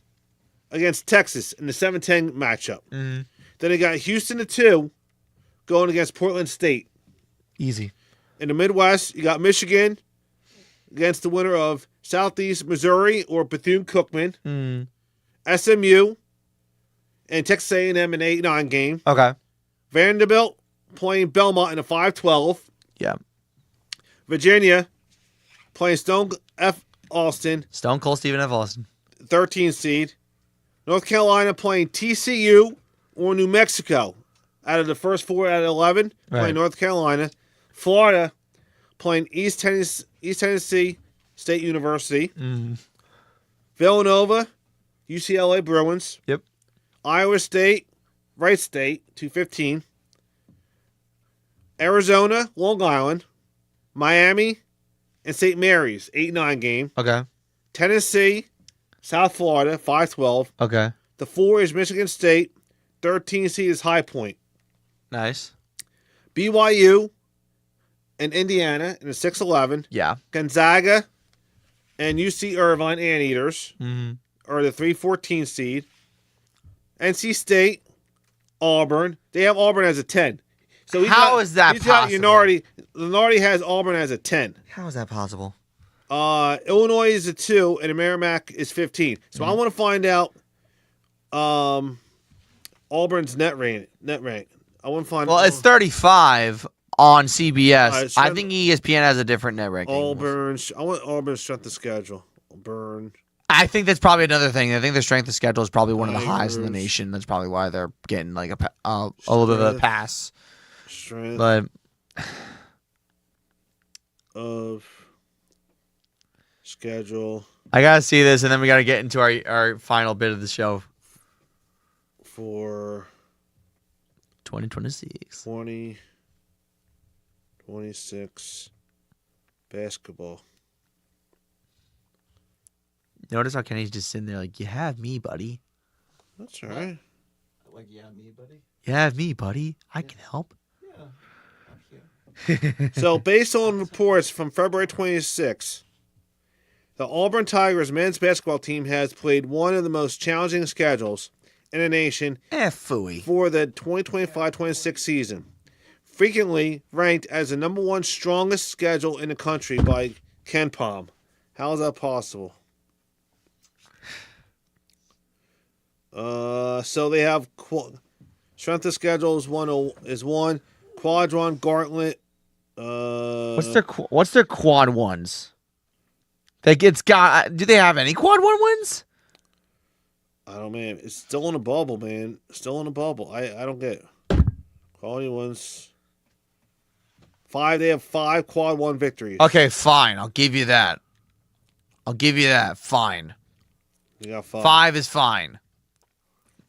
against Texas in the 7-10 matchup. Mm-hmm. Then they got Houston, the 2, going against Portland State. Easy. In the Midwest, you got Michigan against the winner of Southeast Missouri or Bethune-Cookman. Mm. SMU and Texas A&M in an 8-9 game. Okay. Vanderbilt playing Belmont in a 5-12. Yeah. Virginia playing Stone F. Austin, Stone Cold Stephen F. Austin. 13 seed. North Carolina playing TCU or New Mexico. Out of the first 4 out of 11, playing North Carolina. Florida playing East Tennessee State University. Mm. Villanova, UCLA Bruins. Yep. Iowa State, Wright State, 215. Arizona, Long Island. Miami, and St. Mary's, 8-9 game. Okay. Tennessee, South Florida, 5-12. Okay. The 4 is Michigan State. 13 seed is High Point. Nice. BYU and Indiana in the 6-11. Yeah. Gonzaga and UC Irvine Anteaters are the 3-14 seed. NC State, Auburn. They have Auburn as a 10. So How is that he's got possible? Lenardi has Auburn as a 10. How is that possible? Illinois is a 2, and Merrimack is 15. So I want to find out Auburn's net rank. I want to find. Well, it's 35 on CBS. Right, I think ESPN has a different net ranking. Auburn. I want Auburn's strength of schedule. Auburn. I think that's probably another thing. I think their strength of schedule is probably one of the highest in the Tigers. nation. That's probably why they're getting like a little bit of a pass. Strength But of schedule I gotta see this, and then we gotta get into our final bit of the show. for 2026. 2026 basketball. Notice how Kenny's just sitting there like, you have me, buddy. That's all right. Like, yeah, me, buddy. You have me, buddy. I can help. Yeah. I'm here. So, based on reports from February 26th, the Auburn Tigers men's basketball team has played one of the most challenging schedules in the nation Phooey. for the 2025-26 season. Frequently ranked as the number 1 strongest schedule in the country by Ken Palm. How is that possible? So they have strength of schedule is one Quadron Gauntlet. What's their quad ones? Do they have any quad one wins? I don't know, man. It's still in a bubble, man. Still in a bubble. I don't get it. Quality ones. 5. They have 5 quad 1 victories. Okay, fine. I'll give you that. Fine. They got 5. 5 is fine.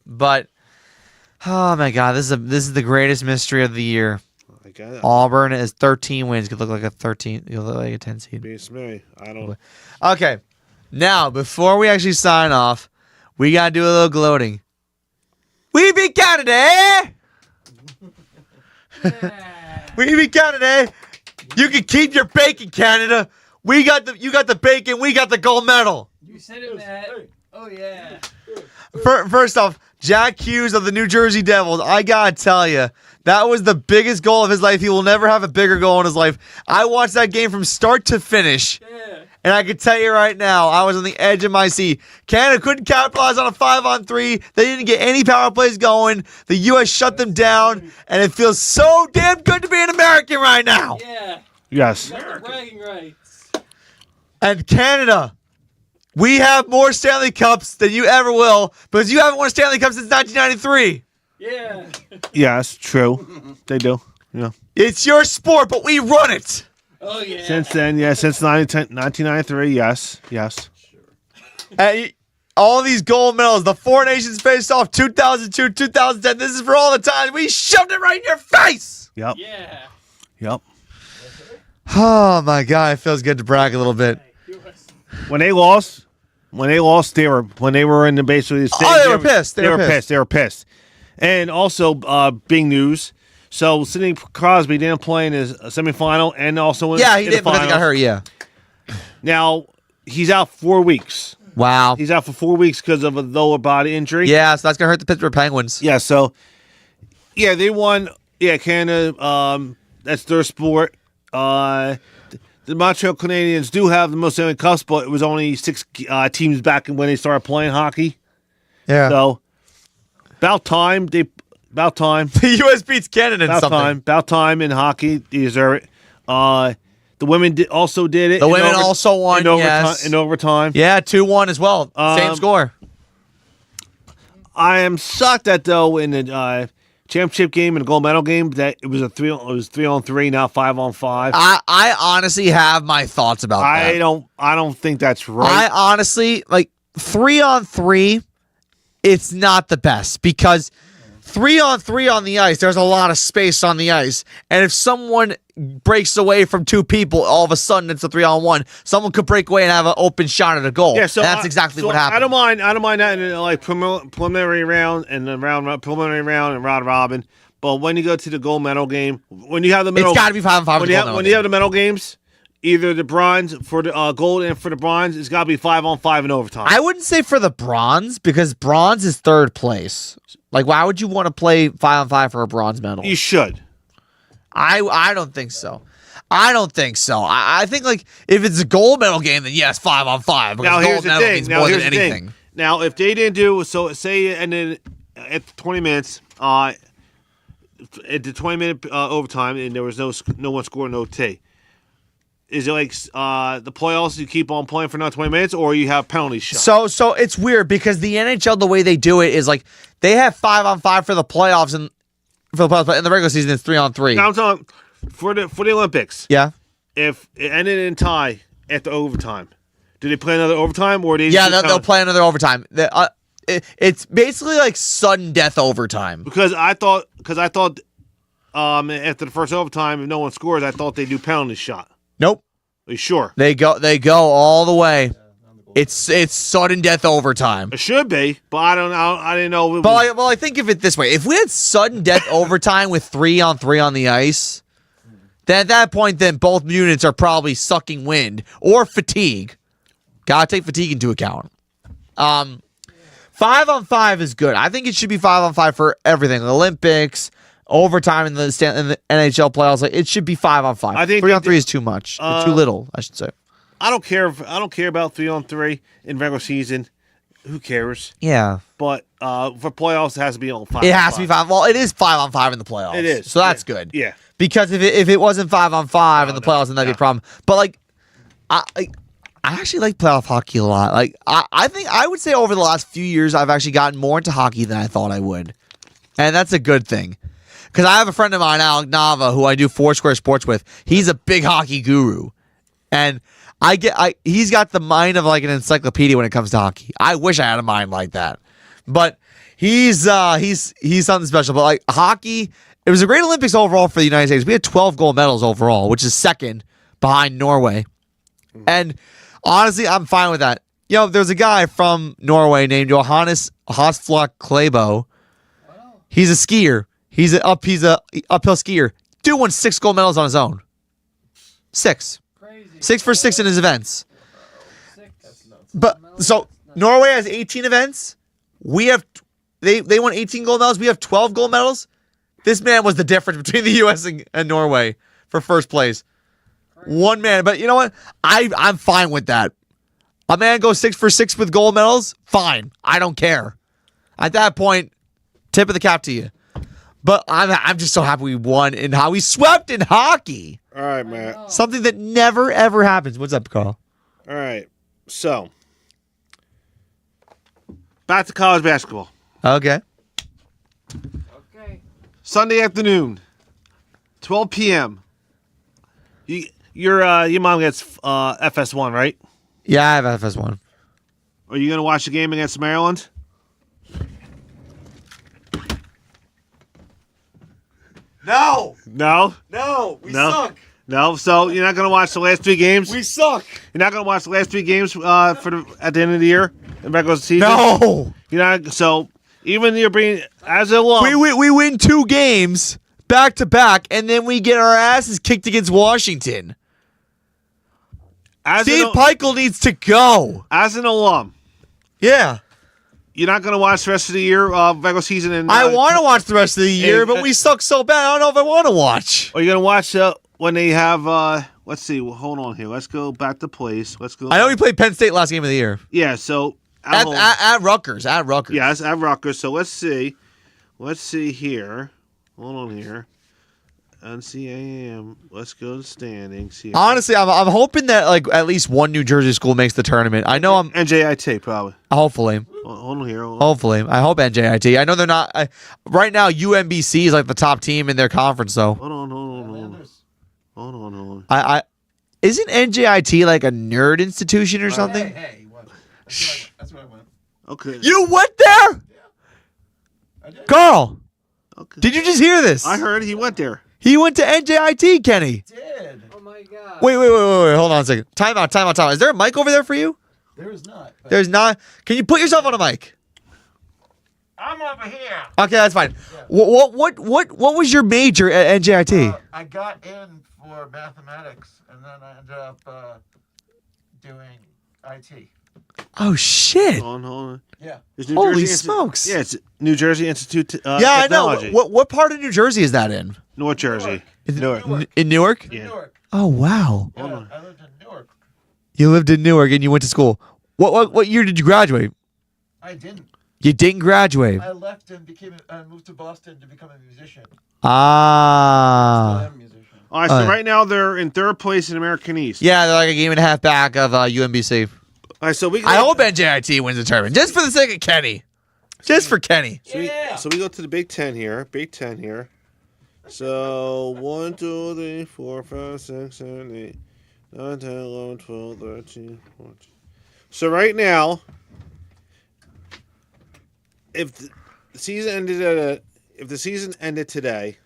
But oh my God, this is the greatest mystery of the year. I got it. Auburn is 13 wins. Could look like a 13. Could look like a 10 seed. Beats me. I don't. Okay, now before we actually sign off, we gotta do a little gloating. We beat Canada, eh? We beat Canada, eh? You can keep your bacon, Canada. You got the bacon. We got the gold medal. You said it, Matt. Oh, yeah. First off, Jack Hughes of the New Jersey Devils, I gotta tell you, that was the biggest goal of his life. He will never have a bigger goal in his life. I watched that game from start to finish, and I can tell you right now, I was on the edge of my seat. Canada couldn't capitalize on a 5-on-3. They didn't get any power plays going. The U.S. shut them down, and it feels so damn good to be an American right now. Yeah. Yes. Got the bragging rights. And Canada, we have more Stanley Cups than you ever will, because you haven't won a Stanley Cup since 1993. Yeah. Yes, true. They do. Yeah. It's your sport, but we run it. Oh, yeah. Since then, yeah, since 1993, yes. And all these gold medals, the 4 nations faced off 2002, 2010. This is for all the time. We shoved it right in your face. Yep. Yeah. Yep. Oh my God, it feels good to brag a little bit. When they lost, they were in the basically. They were pissed. They were pissed. And also, big news. So Sidney Crosby didn't play in his semifinal, and also in He the did because he got finals. hurt. Yeah. Now he's out 4 weeks. Wow. He's out for 4 weeks because of a lower body injury. Yeah, so that's gonna hurt the Pittsburgh Penguins. Yeah. So, yeah, they won. Yeah, Canada. That's their sport. The Montreal Canadiens do have the most Stanley Cups, but it was only 6 teams back when they started playing hockey. Yeah. So, about time. The U.S. beats Canada in something. About time in hockey. They deserve it. The women also did it. The women also won. Yes. In overtime. Yeah, 2-1 as well. Same score. I am shocked that though in the championship game and the gold medal game that it was 3-on-3, not 5-on-5. I honestly have my thoughts about that. I don't think that's right. I honestly, 3-on-3, it's not the best because 3-on-3 on the ice, there's a lot of space on the ice. And if someone breaks away from 2 people, all of a sudden it's a 3-on-1. Someone could break away and have an open shot at a goal. Yeah, so that's exactly what happened. I don't mind that in the preliminary round and the preliminary round and round robin. But when you go to the gold medal game, when you have the medal, it's got to be 5-on-5. When you have the medal games, either the bronze for the gold and for the bronze, it's got to be 5-on-5 in overtime. I wouldn't say for the bronze because bronze is 3rd place. Why would you want to play 5-on-5 for a bronze medal? You should. I don't think so. I don't think so. I think like if it's a gold medal game, then yes, 5-on-5. Because Now here's gold the medal thing. means Now more here's than the anything. thing. Now if they didn't do so, say and then at 20 minutes, at the 20-minute overtime, and there was no one scored, no T. Is it like the playoffs? You keep on playing for another 20 minutes, or you have penalty shots? So it's weird because the NHL, the way they do it is like they have 5-on-5 for the playoffs and but in the regular season it's 3-on-3. Now I'm talking for the Olympics. Yeah. If it ended in tie after overtime, do they play another overtime, or they? Yeah, they'll play another overtime. It's basically like sudden death overtime. Because I thought after the first overtime, if no one scores, I thought they do penalty shot. Nope. Are you sure? They go all the way. It's sudden death overtime. It should be, but I don't know. I didn't know. But I think of it this way: if we had sudden death overtime with 3-on-3 on the ice, then at that point, then both units are probably sucking wind or fatigue. Gotta take fatigue into account. 5-on-5 is good. I think it should be 5-on-5 for everything: Olympics, overtime in the NHL playoffs. Like it should be 5-on-5. I think 3-on-3 is too much, or too little, I should say. I don't care about 3-on-3 in regular season. Who cares? Yeah. But for playoffs, it has to be on 5. It has to be 5. Well, it is 5-on-5 in the playoffs. It is. So that's good. Yeah. Because if it wasn't 5-on-5 in the playoffs, then that'd be a problem. But like, I actually like playoff hockey a lot. Like I think I would say over the last few years, I've actually gotten more into hockey than I thought I would, and that's a good thing. Because I have a friend of mine, Alec Nava, who I do Foursquare Sports with. He's a big hockey guru, and he's got the mind of like an encyclopedia when it comes to hockey. I wish I had a mind like that, but he's something special. But like hockey, it was a great Olympics overall for the United States. We had 12 gold medals overall, which is second behind Norway. And honestly, I'm fine with that. You know, there's a guy from Norway named Johannes Hosflok Klæbo. He's a skier. He's a uphill skier. Dude won 6 gold medals on his own. 6. Crazy. 6 for 6 in his events. 6. That's nuts. But so Norway has 18 events. We have they won 18 gold medals. We have 12 gold medals. This man was the difference between the U.S. and Norway for first place. One man, but you know what? I'm fine with that. A man goes 6 for 6 with gold medals. Fine, I don't care. At that point, tip of the cap to you. But I'm just so happy we won and how we swept in hockey. All right, man. Something that never ever happens. What's up, Carl? All right. So, back to college basketball. Okay. Okay. Sunday afternoon, 12 p.m. Your mom gets FS1, right? Yeah, I have FS1. Are you gonna watch the game against Maryland? No, No. we No. suck. No. So you're not gonna watch the last 3 games. We suck. You're not gonna watch the last 3 games at the end of the year in regular season. No, You're not. So even you're being as a alum. we win 2 games back to back, and then we get our asses kicked against Washington. Steve Peichel needs to go. As an alum, Yeah. you're not gonna watch the rest of the year regular season. And I want to watch the rest of the year, but we suck so bad. I don't know if I want to watch. Are you gonna watch when they have? Let's see. Well, hold on here. Let's go back to place. Let's go. I know we played Penn State last game of the year. Yeah. So At Rutgers. At Rutgers. yes, at Rutgers. So let's see. Let's see here. Hold on here. NCAA. Let's go to standings here. Honestly, I'm hoping that like at least one New Jersey school makes the tournament. I know I'm NJIT probably. hopefully. Hold on here. Hopefully. I hope NJIT. I know they're not right now UMBC is like the top team in their conference though. Hold on. I isn't NJIT like a nerd institution or something? Hey, what? That's where I went. Okay. You went there? I did. Carl, Okay. did you just hear this? I heard he went there. He went to NJIT, Kenny. Did. Oh my God. Wait. Hold on a second. Time out. Is there a mic over there for you? There is not. There's not. Can you put yourself on a mic? I'm over here. Okay, that's fine. Yeah. What was your major at NJIT? I got in for mathematics, and then I ended up doing IT. Oh shit! Hold on. Yeah. There's New Holy Jersey smokes! Yeah, it's New Jersey Institute. Yeah, I know. Technology. What part of New Jersey is that in? North Jersey. Is it Newark. in Newark? Yeah. Newark. Oh wow! Yeah, Hold on. I lived in Newark. You lived in Newark and you went to school. What year did you graduate? I didn't. You didn't graduate. I left and moved to Boston to become a musician. Ah. I am a musician. All right, so yeah. right now they're in third place in American East. Yeah, they're like a game and a half back of UMBC. All right, so we. I hope NJIT wins the tournament just for the sake of Kenny. Just for Kenny. So we go to the Big Ten here. Big Ten here. So 1, 2, 3, 4, 5, 6, 7, 8, 9, 10, 11, 12, 13, 14. So right now, if the season ended today,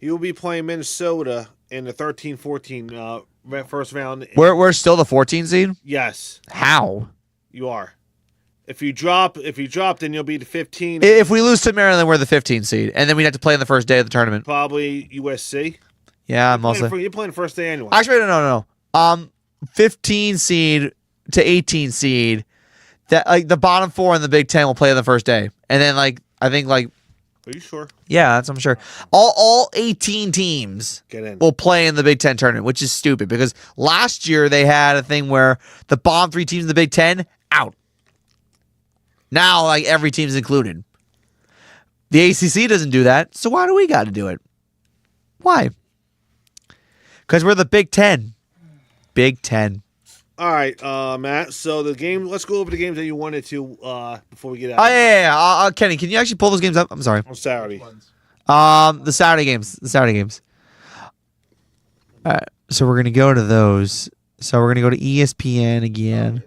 you will be playing Minnesota in the 13-14 first round. We're still the 14 seed? Yes, How? you are. If you drop, then you'll be the 15. If we lose to Maryland, we're the 15 seed. And then we'd have to play on the first day of the tournament. Probably USC. Yeah, mostly. You're playing the first day anyway. Actually, no. 15 seed to 18 seed. That like the bottom 4 in the Big Ten will play on the first day. And then I think Are you sure? yeah, that's I'm sure. All 18 teams Get in. will play in the Big Ten tournament, which is stupid because last year they had a thing where the bottom 3 teams in the Big Ten out. Now, like every team's included. The ACC doesn't do that, so why do we got to do it? Why? Because we're the Big Ten. Big Ten. All right, Matt. So the game. Let's go over the games that you wanted to before we get out. Oh yeah. Kenny, can you actually pull those games up? I'm sorry. On Saturday. The Saturday games. All right, so we're gonna go to those. So we're gonna go to ESPN again.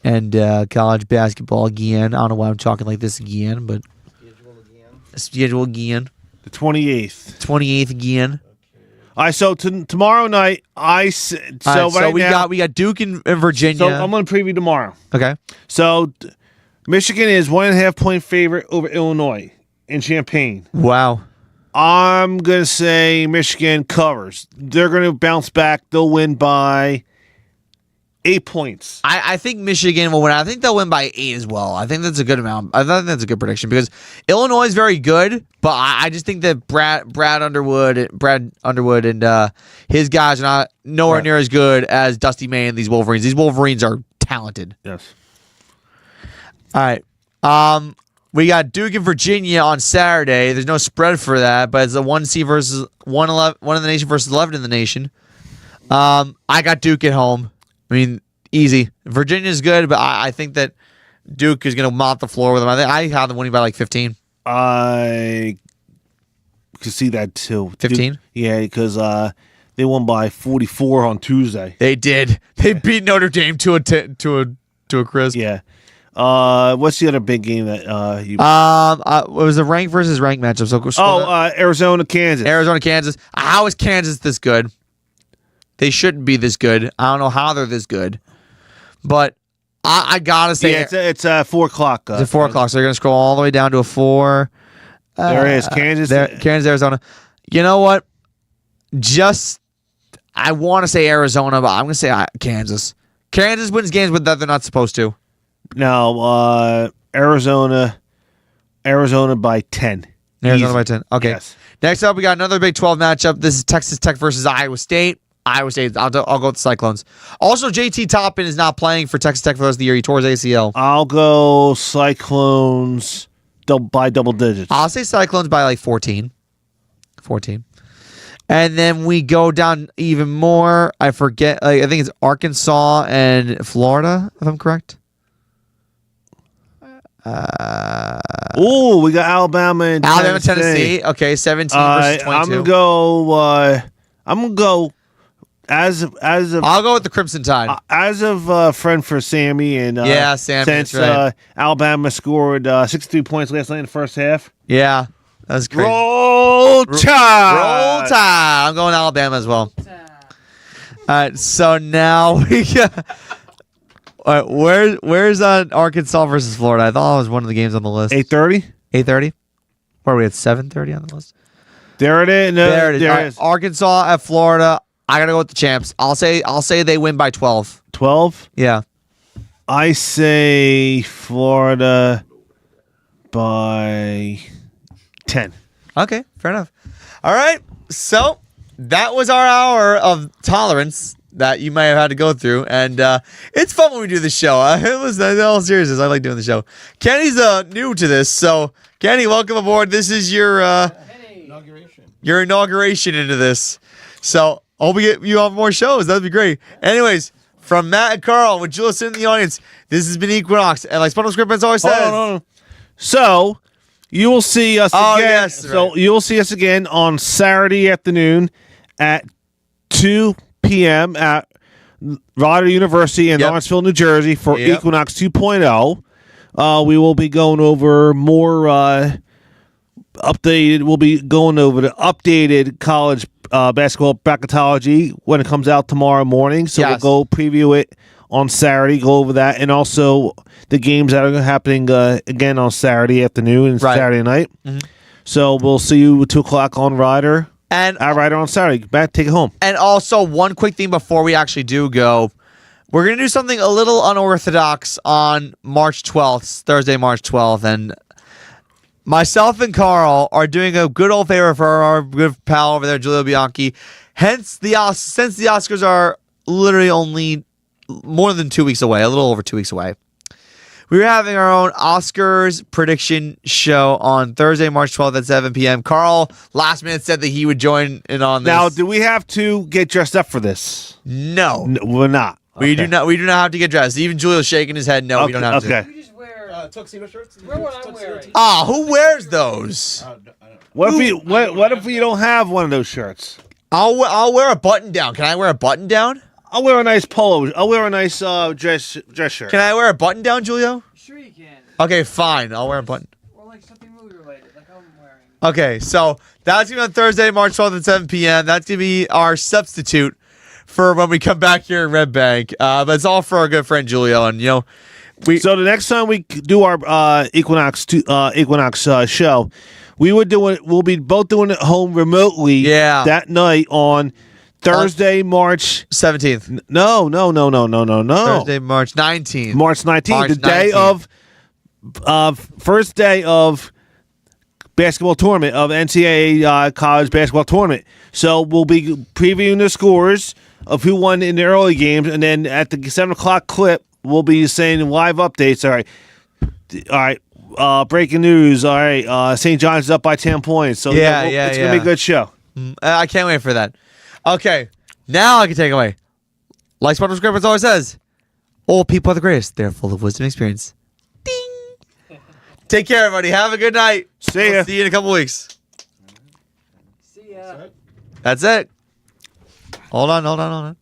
And college basketball again. I don't know why I'm talking like this again, but schedule again. The 28th. 28th again. All right. So tomorrow night, So we got Duke and Virginia. So I'm going to preview tomorrow. Okay. So Michigan is 1.5 point favorite over Illinois in Champaign. Wow. I'm going to say Michigan covers. They're going to bounce back. They'll win by 8 points. I think Michigan will win. I think they'll win by 8 as well. I think that's a good amount. I think that's a good prediction because Illinois is very good, but I just think that Brad Underwood and his guys are not nowhere near as good as Dusty May and these Wolverines. These Wolverines are talented. Yes. All right. We got Duke and Virginia on Saturday. There's no spread for that, but it's a 1 seed versus 1 in the nation versus 11 in the nation. I got Duke at home. I mean, easy. Virginia's good, but I think that Duke is going to mop the floor with them. I have them winning by like 15. I could see that too. 15? Yeah, because they won by 44 on Tuesday. They did. They beat Notre Dame to a crisp. Yeah. What's the other big game that you? It was a ranked versus ranked matchup. So Arizona, Kansas. Arizona, Kansas. How is Kansas this good? They shouldn't be this good. I don't know how they're this good, but I gotta say, it's 4 o'clock. It's at 4 o'clock, so you're gonna scroll all the way down to a 4. There it is, Kansas. Kansas, Arizona. You know what? I want to say Arizona, but I'm gonna say Kansas. Kansas wins games with that they're not supposed to. No, Arizona by 10. Arizona Easy. by 10. Okay. Yes. Next up, we got another Big 12 matchup. This is Texas Tech versus Iowa State. Iowa State. I'll go with the Cyclones. Also, JT Toppin is not playing for Texas Tech for the rest of the year. He tore his ACL. I'll go Cyclones by double digits. I'll say Cyclones by like 14. 14. And then we go down even more. I forget. I think it's Arkansas and Florida, if I'm correct. We got Alabama and Tennessee. Okay, 17 versus 22. I'm gonna go as of I'll go with the Crimson Tide. as of friend for Sammy and Sammy. since That's right. Alabama scored 63 points last night in the first half. Yeah, that's crazy. Roll Tide. Roll Tide. I'm going Alabama as well. All right, so now we got. All right, where's Arkansas versus Florida? I thought it was one of the games on the list. 8:30. 8:30. Where are we at? 7:30 on the list. There it is. No, There it is. there All it right, is. Arkansas at Florida. I gotta go with the champs. I'll say they win by 12. 12. Yeah. I say Florida by 10. Okay, fair enough. All right, so that was our hour of tolerance that you might have had to go through, and it's fun when we do the show. It was in all seriousness. I like doing the show. Kenny's new to this, so Kenny, welcome aboard. This is your Hey. Inauguration. your inauguration into this. So hope we get you on more shows. That'd be great. Anyways, from Matt and Carl, with Julius in the audience, this has been Equinox, and like Spundle Scriptments always says. Hold on. So you will see us Oh, again. yes, So right. you will see us again on Saturday afternoon at 2 p.m. at Rider University in Yep. Lawrenceville, New Jersey for Yep. Equinox 2.0. We will be going over more updated. We'll be going over the updated college basketball bracketology when it comes out tomorrow morning. So Yes. we'll go preview it on Saturday, go over that, and also the games that are happening again on Saturday afternoon and Right. Saturday night. Mhm. So we'll see you at 2 o'clock on Rider. And At Rider on Saturday. Back, take it home. And also, one quick thing before we actually do go, we're going to do something a little unorthodox on March 12th, Thursday, March 12th. And myself and Carl are doing a good old favor for our good pal over there, Giulio Bianchi. Since the Oscars are literally only more than 2 weeks away, a little over 2 weeks away, we're having our own Oscars prediction show on Thursday, March 12th at 7 p.m. Carl, last minute, said that he would join in on this. Now, do we have to get dressed up for this? No. No, we're not. We Okay. do not. We do not have to get dressed. Even Julio's shaking his head. No, we don't have Okay. to. You just wear. Tuxedo shirts. Wear what I'm Tuxedo wearing. tees? Ah, who wears those? I don't What if we don't have one of those shirts? I'll wear a button down. Can I wear a button down? I'll wear a nice polo. I'll wear a nice dress shirt. Can I wear a button down, Julio? Sure you can. Okay, fine. I'll wear a button. Or like something movie related, like I'm wearing. Okay, so that's gonna be on Thursday, March 12th at 7 p.m. That's gonna be our substitute for when we come back here in Red Bank. But it's all for our good friend Julio, and you know, So the next time we do our Equinox show, we'll be both doing it home remotely. Yeah. That night on Thursday, March. 17th. No. Thursday, March 19th. March 19th, March the day 19th. of first day of basketball tournament of NCAA college basketball tournament. So we'll be previewing the scores of who won in the early games, and then at the 7 o'clock clip, we'll be saying live updates. All right. Breaking news. All right. St. John's is up by 10 points. So it's gonna be a good show. I can't wait for that. Okay, now I can take away. Like Spundle Scriptments always says, old people are the greatest. They're full of wisdom and experience. Ding. Take care, everybody. Have a good night. See ya. We'll see you in a couple weeks. See ya. That's it. Hold on.